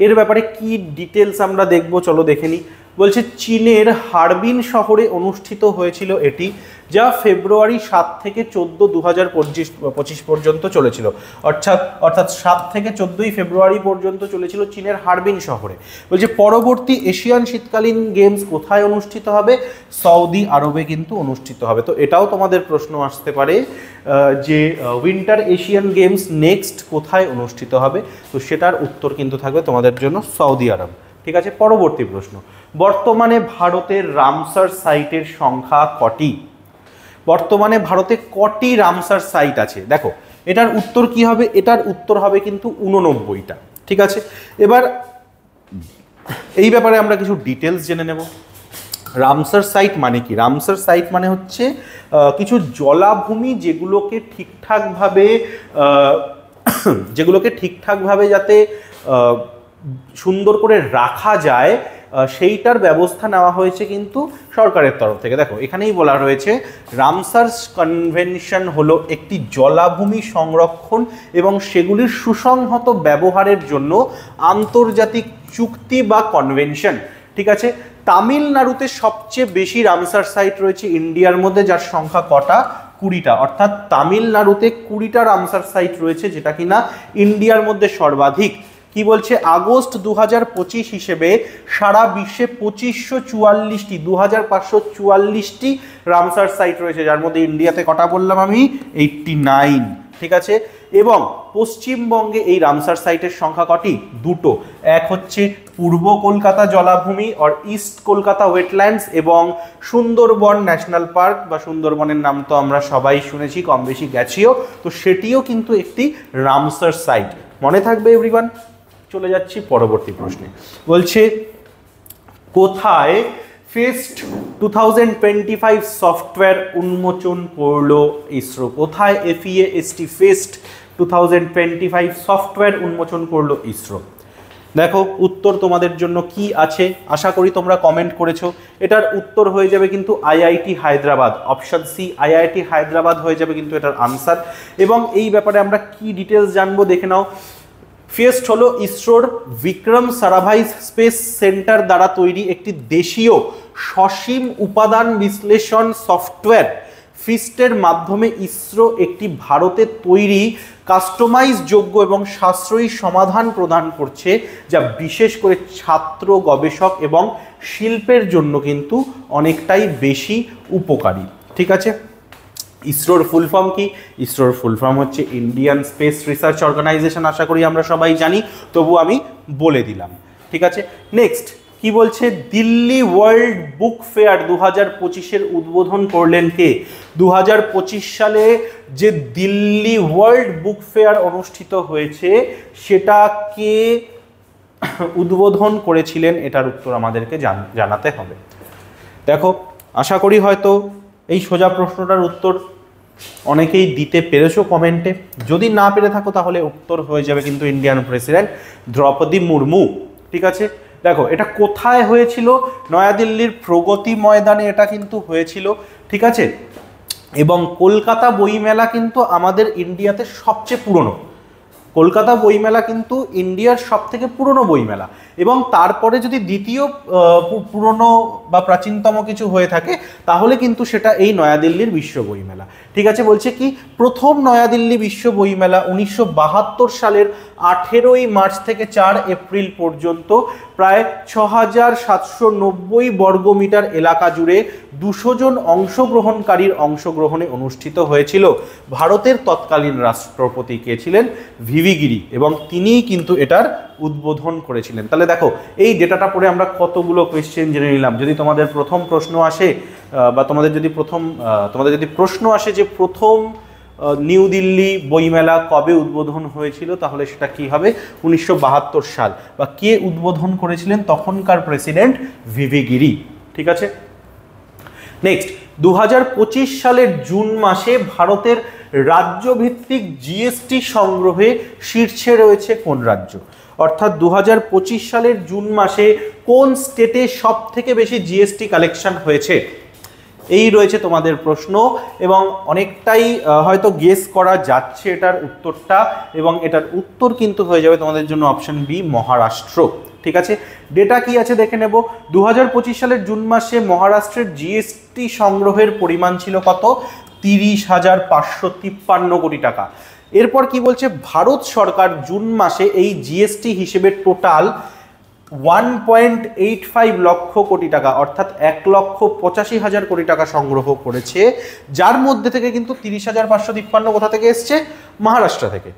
এর ব্যাপারে কি ডিটেলস আমরা দেখব চলো দেখে নিই। বলছে চীনের হারবিন শহরে অনুষ্ঠিত হয়েছিল এটি, যা ফেব্রুয়ারি 7 থেকে 14, 2025 পর্যন্ত চলেছিল। অর্থাৎ 7 থেকে 14ই ফেব্রুয়ারি পর্যন্ত চলেছিল চীনের হারবিন শহরে। বলছে পরবর্তী এশিয়ান শীতকালীন গেমস কোথায় অনুষ্ঠিত হবে? সৌদি আরবে কিন্তু অনুষ্ঠিত হবে। তো এটাও তোমাদের প্রশ্ন আসতে পারে যে উইন্টার এশিয়ান গেমস নেক্সট কোথায় অনুষ্ঠিত হবে? তো সেটার উত্তর কিন্তু থাকবে তোমাদের জন্য সৌদি আরব। ঠিক আছে, পরবর্তী প্রশ্ন। বর্তমানে ভারতের রামসার সাইটের সংখ্যা কটি? বর্তমানে ভারতে কটি রামসার সাইট আছে? দেখো এটার উত্তর কি হবে? এটার উত্তর হবে কিন্তু 89টা। ঠিক আছে, এবার এই ব্যাপারে আমরা কিছু ডিটেলস জেনে নেব। রামসার সাইট মানে কি? রামসার সাইট মানে হচ্ছে কিছু জলাভূমি যেগুলোকে ঠিকঠাকভাবে যাতে সুন্দর করে রাখা যায় সেইটার ব্যবস্থা নেওয়া হয়েছে কিন্তু সরকারের তরফ থেকে। দেখো এখানেই বলা রয়েছে রামসার কনভেনশন হলো একটি জলাভূমি সংরক্ষণ এবং সেগুলির সুসংহত ব্যবহারের জন্য আন্তর্জাতিক চুক্তি বা কনভেনশন। ঠিক আছে, তামিলনাড়ুতে সবচেয়ে বেশি রামসার সাইট রয়েছে ইন্ডিয়ার মধ্যে, যার সংখ্যা কটা? 20টা। অর্থাৎ তামিলনাড়ুতে 20টা রামসার সাইট রয়েছে, যেটা কিনা ইন্ডিয়ার মধ্যে সর্বাধিক। কি বলছে? আগস্ট 2025 হিসেবে সারা বিশ্বে 2544টি রামসার সাইট রয়েছে, যার মধ্যে ইন্ডিয়াতে কটা বললাম আমি? 89। ঠিক আছে, এবং পশ্চিমবঙ্গে এই রামসার সাইটের সংখ্যা কটি? 2টো। এক হচ্ছে পূর্ব কলকাতা জলাভূমি অর ইস্ট কলকাতা ওয়েটল্যান্ডস, এবং সুন্দরবন ন্যাশনাল পার্ক বা সুন্দরবনের নাম তো আমরা সবাই শুনেছি, কম বেশি গেছিও। তো সেটিও কিন্তু একটি রামসার সাইট। মনে থাকবে এভরিওয়ান। চলে যাচ্ছি পরবর্তী প্রশ্নে। বলছে কোথায় ফেস্ট 2025 সফটওয়্যার উন্মোচন করলো ইসরো? কোথায় FEAST ফেস্ট 2025 সফটওয়্যার উন্মোচন করলো ইসরো? দেখো উত্তর তোমাদের জন্য কি আছে, আশা করি তোমরা কমেন্ট করেছো। এটার উত্তর হয়ে যাবে কিন্তু IIT Hyderabad, option C IIT Hyderabad হয়ে যাবে কিন্তু এটার আনসার। এবং এই ব্যাপারে আমরা কি ডিটেলস জানবো দেখে নাও। ফিয়েস্ট হলো ইসরোর বিক্রম সারাভাই স্পেস সেন্টার দ্বারা তৈরি একটি দেশীয় সসীম উপাদান বিশ্লেষণ সফটওয়্যার। ফিস্টের মাধ্যমে ইসরো একটি ভারতে তৈরি কাস্টমাইজ যোগ্য এবং সাশ্রয়ী সমাধান প্রদান করছে, যা বিশেষ করে ছাত্র, গবেষক এবং শিল্পের জন্য কিন্তু অনেকটাই বেশি উপকারী। ঠিক আছে, ইসরোর ফুল ফর্ম কি? ইসরোর ফুল ফর্ম হচ্ছে ইন্ডিয়ান স্পেস রিসার্চ অর্গানাইজেশন। আশা করি আমরা সবাই জানি, তবু আমি বলে দিলাম। ঠিক আছে, নেক্সট কি বলছে? দিল্লি ওয়ার্ল্ড বুক ফেয়ার 2025-এর উদ্বোধন করলেন কে? 2025 সালে যে দিল্লি ওয়ার্ল্ড বুক ফেয়ার অনুষ্ঠিত হয়েছে সেটা কে উদ্বোধন করেছিলেন? এটার উত্তর আমাদেরকে জানাতে হবে। দেখো আশা করি হয়তো এই সোজা প্রশ্নটার উত্তর অনেকেই দিতে পেরেছো কমেন্টে। যদি না পেরে থাকো তাহলে উত্তর হয়ে যাবে কিন্তু ইন্ডিয়ান প্রেসিডেন্ট দ্রৌপদী মুর্মু। ঠিক আছে, দেখো এটা কোথায় হয়েছিল? নয়াদিল্লির প্রগতি ময়দানে এটা কিন্তু হয়েছিল। ঠিক আছে, এবং কলকাতা বইমেলা কিন্তু আমাদের ইন্ডিয়াতে সবচেয়ে পুরনো। কলকাতা বইমেলা কিন্তু ইন্ডিয়ার সব থেকে পুরনো বইমেলা, এবং তারপরে যদি দ্বিতীয় পুরনো বা প্রাচীনতম কিছু হয়ে থাকে তাহলে কিন্তু সেটা এই নয়াদিল্লির বিশ্ব বইমেলা। ঠিক আছে, বলছে কি প্রথম নয়াদিল্লি বিশ্ব বইমেলা 1972 সালের 18ই মার্চ থেকে 4 এপ্রিল পর্যন্ত প্রায় 6790 বর্গমিটার এলাকা জুড়ে 200 জন অংশগ্রহণকারীর অংশগ্রহণে অনুষ্ঠিত হয়েছিল। ভারতের তৎকালীন রাষ্ট্রপতি কে ছিলেন? ভিভি গিরি, এবং তিনিই কিন্তু এটার উদ্বোধন করেছিলেন। তাহলে দেখো এই ডেটাটা পড়ে আমরা কতগুলো কোয়েশ্চেন জেনে নিলাম। যদি তোমাদের প্রথম প্রশ্ন আসে বা তোমাদের যদি প্রশ্ন আসে যে প্রথম নিউ দিল্লি বইমেলা কবে উদ্বোধন হয়েছিল, তাহলে সেটা কি হবে? 1972 সাল। বা কে উদ্বোধন করেছিলেন? তখনকার প্রেসিডেন্ট ভিভি গিরি। ঠিক আছে, নেক্সট 2025 সালের জুন মাসে ভারতের রাজ্যভিত্তিক জিএসটি সংগ্রহে শীর্ষে রয়েছে কোন রাজ্য? অর্থাৎ 2025 সালের জুন মাসে কোন স্টেটে সব থেকে বেশি জিএসটি কালেকশন হয়েছে? এই রয়েছে তোমাদের প্রশ্ন, এবং অনেকটাই হয়তো গেস করা যাচ্ছে এটার উত্তরটা, এবং এটার উত্তর কিন্তু হয়ে যাবে তোমাদের জন্য অপশন বি, মহারাষ্ট্র। ঠিক আছে, ডেটা কি আছে দেখে নেব। 2025 সালের জুন মাসে মহারাষ্ট্রের জিএসটি সংগ্রহের পরিমাণ ছিল কত? 30,553 কোটি টাকা। এরপর কি বলছে? ভারত সরকার জুন মাসে এই জিএসটি হিসেবে টোটাল 1.85 লক্ষ কোটি টাকা, অর্থাৎ 1,85,000 কোটি টাকা সংগ্রহ করেছে, যার মধ্যে থেকে কিন্তু 30,553 কোথা থেকে এসছে? মহারাষ্ট্র থেকে।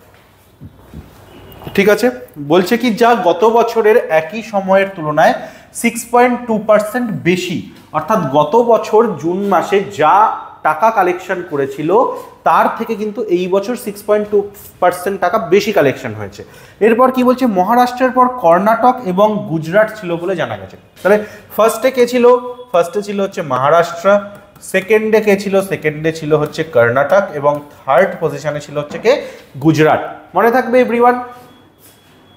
ঠিক আছে, বলছে কি যা গত বছরের একই সময়ের তুলনায় 6.2% বেশি, অর্থাৎ গত বছর জুন মাসে যা টাকা কালেকশন করেছিল তার থেকে কিন্তু এই বছর 6.2% টাকা বেশি কালেকশন হয়েছে। এরপর কি বলছে? মহারাষ্ট্রের পর কর্ণাটক এবং গুজরাট ছিল বলে জানা গেছে। তাহলে ফার্স্টে কে ছিল? ফার্স্টে ছিল হচ্ছে মহারাষ্ট্র, সেকেন্ডে কে ছিল? সেকেন্ডে ছিল হচ্ছে কর্ণাটক, এবং থার্ড পজিশনে ছিল হচ্ছে কে? গুজরাট। মনে থাকবে এভরিওয়ান।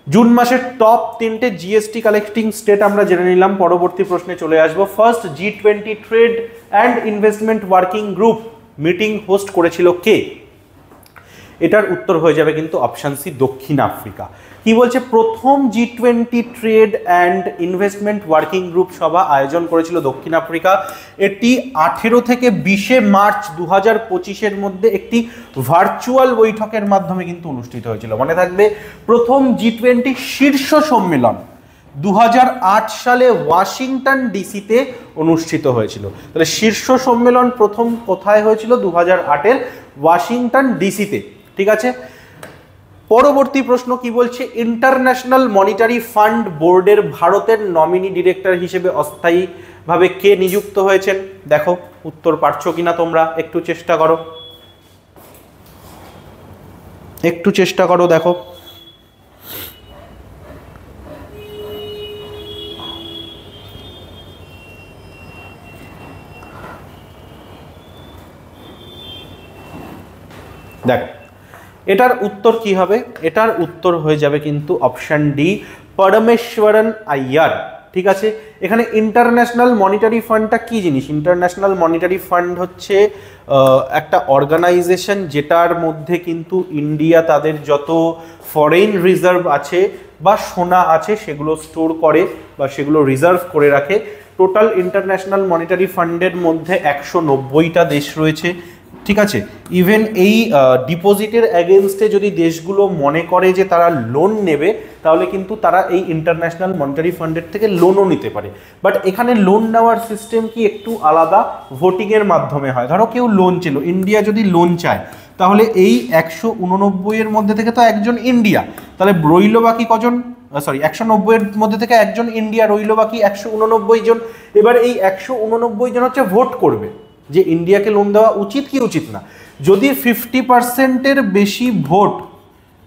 জুন মাসের টপ 3টে জিএসটি কালেক্টিং স্টেট আমরা জেনে নিলাম। পরবর্তী প্রশ্নে চলে আসবো। First G20 trade and investment working group meeting host করেছিল কে? এটার উত্তর হয়ে যাবে কিন্তু অপশন সি, দক্ষিণ আফ্রিকা। কি বলছে? প্রথম G20 trade and investment working group সভা আয়োজন করেছিল দক্ষিণ আফ্রিকা। এটি 18 থেকে 20 মার্চ 2025-এর মধ্যে একটি ভার্চুয়াল বৈঠকের মাধ্যমে কিন্তু অনুষ্ঠিত হয়েছিল। মনে থাকবে প্রথম G20 শীর্ষ সম্মেলন 2008 সালে ওয়াশিংটন ডিসিতে অনুষ্ঠিত হয়েছিল। তাহলে শীর্ষ সম্মেলন প্রথম কোথায় হয়েছিল? 2008-এর ওয়াশিংটন ডিসিতে। ঠিক আছে, পরবর্তী প্রশ্ন কি বলছে? ইন্টারন্যাশনাল মনিটারি ফান্ড বোর্ডের ভারতের নমিনি ডিরেক্টর হিসেবে অস্থায়ীভাবে কে নিযুক্ত হয়েছেন? দেখো উত্তর পারছো কিনা তোমরা, একটু চেষ্টা করো, দেখো দেখো এটার উত্তর কি হবে? এটার উত্তর হয়ে যাবে কিন্তু অপশন ডি, পরমেশ্বরন আইয়ার। ঠিক আছে, এখানে ইন্টারন্যাশনাল মনিটারি ফান্ডটা কি জিনিস? ইন্টারন্যাশনাল মনিটারি ফান্ড হচ্ছে একটা অর্গানাইজেশন যেটার মধ্যে কিন্তু ইন্ডিয়া তাদের যত ফরেন রিজার্ভ আছে বা সোনা আছে সেগুলো স্টোর করে বা সেগুলো রিজার্ভ করে রাখে। টোটাল ইন্টারন্যাশনাল মনিটারি ফান্ডের মধ্যে 190টা দেশ রয়েছে। ঠিক আছে, ইভেন এই ডিপোজিটের অ্যাগেনস্টে যদি দেশগুলো মনে করে যে তারা লোন নেবে, তাহলে কিন্তু তারা এই ইন্টারন্যাশনাল মনিটারি ফান্ডের থেকে লোনও নিতে পারে। বাট এখানে লোন নেওয়ার সিস্টেম কি একটু আলাদা, ভোটিংয়ের মাধ্যমে হয়। ধরো কেউ লোন ছিল, ইন্ডিয়া যদি লোন চায়, তাহলে এই 189-এর মধ্যে থেকে তো একজন ইন্ডিয়া, তাহলে রইল বাকি কজন? 190-এর মধ্যে থেকে একজন ইন্ডিয়া, রইল বাকি 189 জন। এবার এই 189 জন হচ্ছে ভোট করবে যে ইন্ডিয়াকে লোন দেওয়া উচিত কি উচিত না। যদি 50%-এর বেশি ভোট,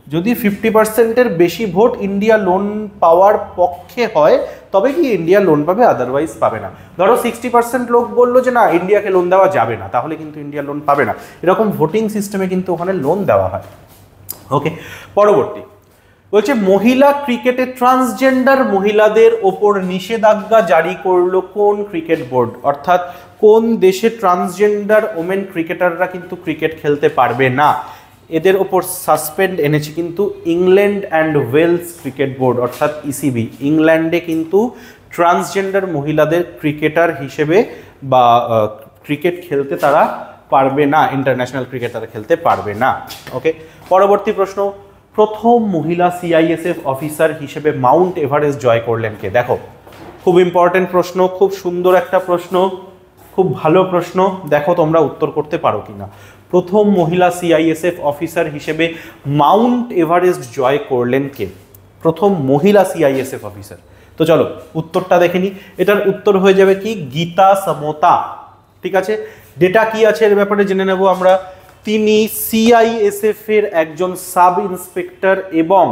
যদি 50%-এর বেশি ভোট ইন্ডিয়া লোন পাওয়ার পক্ষে হয়, তবে কি ইন্ডিয়া লোন পাবে, আদারওয়াইজ পাবে না। ধরো 60% লোক বললো যে না ইন্ডিয়াকে লোন দেওয়া যাবে না, তাহলে কিন্তু ইন্ডিয়া লোন পাবে না। এরকম ভোটিং সিস্টেমে কিন্তু ওখানে লোন দেওয়া হয়। ওকে, পরবর্তী বলছে মহিলা ক্রিকেটে ট্রান্সজেন্ডার মহিলাদের ওপর নিষেধাজ্ঞা জারি করলো কোন ক্রিকেট বোর্ড? অর্থাৎ কোন দেশে ট্রান্সজেন্ডার ওমেন ক্রিকেটাররা কিন্তু ক্রিকেট খেলতে পারবে না, এদের ওপর সাসপেন্ড এনেছে কিন্তু England and Wales cricket board অর্থাৎ ইসিবি। ইংল্যান্ডে কিন্তু ট্রান্সজেন্ডার মহিলাদের ক্রিকেটার হিসেবে বা ক্রিকেট খেলতে তারা পারবে না, ইন্টারন্যাশনাল ক্রিকেট তারা খেলতে পারবে না। ওকে, পরবর্তী প্রশ্ন, প্রথম মহিলা সিআইএসএফ অফিসার হিসেবে মাউন্ট এভারেস্ট জয় করলেন কে? দেখো খুব ইম্পর্টেন্ট প্রশ্ন, খুব সুন্দর একটা প্রশ্ন, খুব ভালো প্রশ্ন। দেখো তোমরা উত্তর করতে পারো কিনা। প্রথম মহিলা সিআইএসএফ অফিসার হিসেবে মাউন্ট এভারেস্ট জয় করলেন কে? প্রথম মহিলা সিআইএসএফ অফিসার। তো চলো উত্তরটা দেখে নিই। এটার উত্তর হয়ে যাবে কি গীতা সমতা। ঠিক আছে, ডেটা কি আছে এর ব্যাপারে জেনে নেব আমরা। তিনি সিআইএসএফ এর একজন সাব ইন্সপেক্টর এবং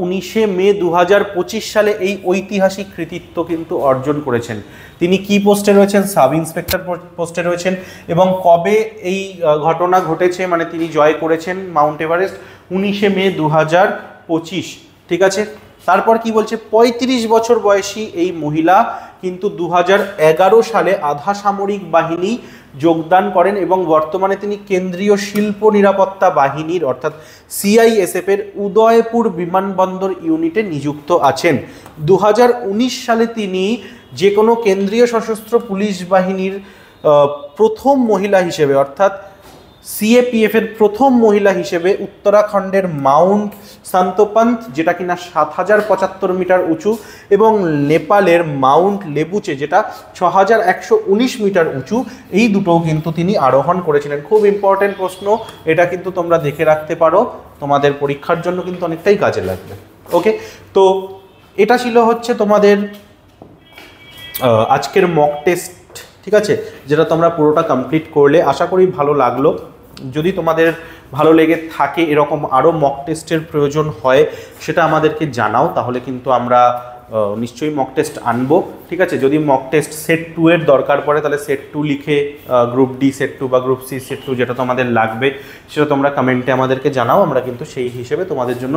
19 মে 2025 সালে এই ঐতিহাসিক কৃতিত্ব কিন্তু অর্জন করেছেন। তিনি কি পোস্টে রয়েছেন? সাব ইন্সপেক্টর পোস্টে রয়েছেন। এবং কবে এই ঘটনা ঘটেছে, মানে তিনি জয় করেছেন মাউন্ট এভারেস্ট? 19 মে 2025। ঠিক আছে, তারপর কি বলছে? 35 বছর বয়সী এই মহিলা কিন্তু 2011 সালে আধা সামরিক বাহিনী যোগদান করেন এবং বর্তমানে তিনি কেন্দ্রীয় শিল্প নিরাপত্তা বাহিনীর অর্থাৎ সিআইএসএফ এর উদয়পুর বিমানবন্দর ইউনিটে নিযুক্ত আছেন। 2019 সালে তিনি যে কোনো কেন্দ্রীয় সশস্ত্র পুলিশ বাহিনীর প্রথম মহিলা হিসেবে অর্থাৎ সিএপিএফ এর প্রথম মহিলা হিসেবে উত্তরাখণ্ডের মাউন্ট সান্তোপন্ত, যেটা কিনা 7075 মিটার উঁচু, এবং নেপালের মাউন্ট লেবুচে, যেটা 6119 মিটার উঁচু, এই দুটোও কিন্তু তিনি আরোহণ করেছিলেন। খুব ইম্পর্টেন্ট প্রশ্ন, এটা কিন্তু তোমরা দেখে রাখতে পারো, তোমাদের পরীক্ষার জন্য কিন্তু অনেকটাই কাজে লাগবে। ওকে, তো এটা ছিল হচ্ছে তোমাদের আজকের মক টেস্ট। ঠিক আছে, যেটা তোমরা পুরোটা কমপ্লিট করলে, আশা করি ভালো লাগলো। যদি তোমাদের ভালো লেগে থাকে, এরকম আরও মক টেস্টের প্রয়োজন হয়, সেটা আমাদেরকে জানাও, তাহলে কিন্তু আমরা নিশ্চয়ই মক টেস্ট আনবো। ঠিক আছে, যদি মক টেস্ট সেট 2 এর দরকার পড়ে, তাহলে সেট 2 লিখে গ্রুপ ডি সেট 2 বা গ্রুপ সি সেট 2 যেটা তোমাদের লাগবে সেটা তোমরা কমেন্টে আমাদেরকে জানাও। আমরা কিন্তু সেই হিসেবে তোমাদের জন্য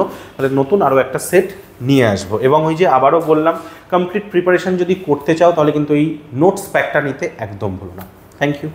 নতুন আরও একটা সেট নিয়ে আসবো। এবং ওই যে আবারও বললাম, কমপ্লিট প্রিপারেশন যদি করতে চাও, তাহলে কিন্তু এই নোটস প্যাকটা নিতে একদম ভুলো না। Thank you.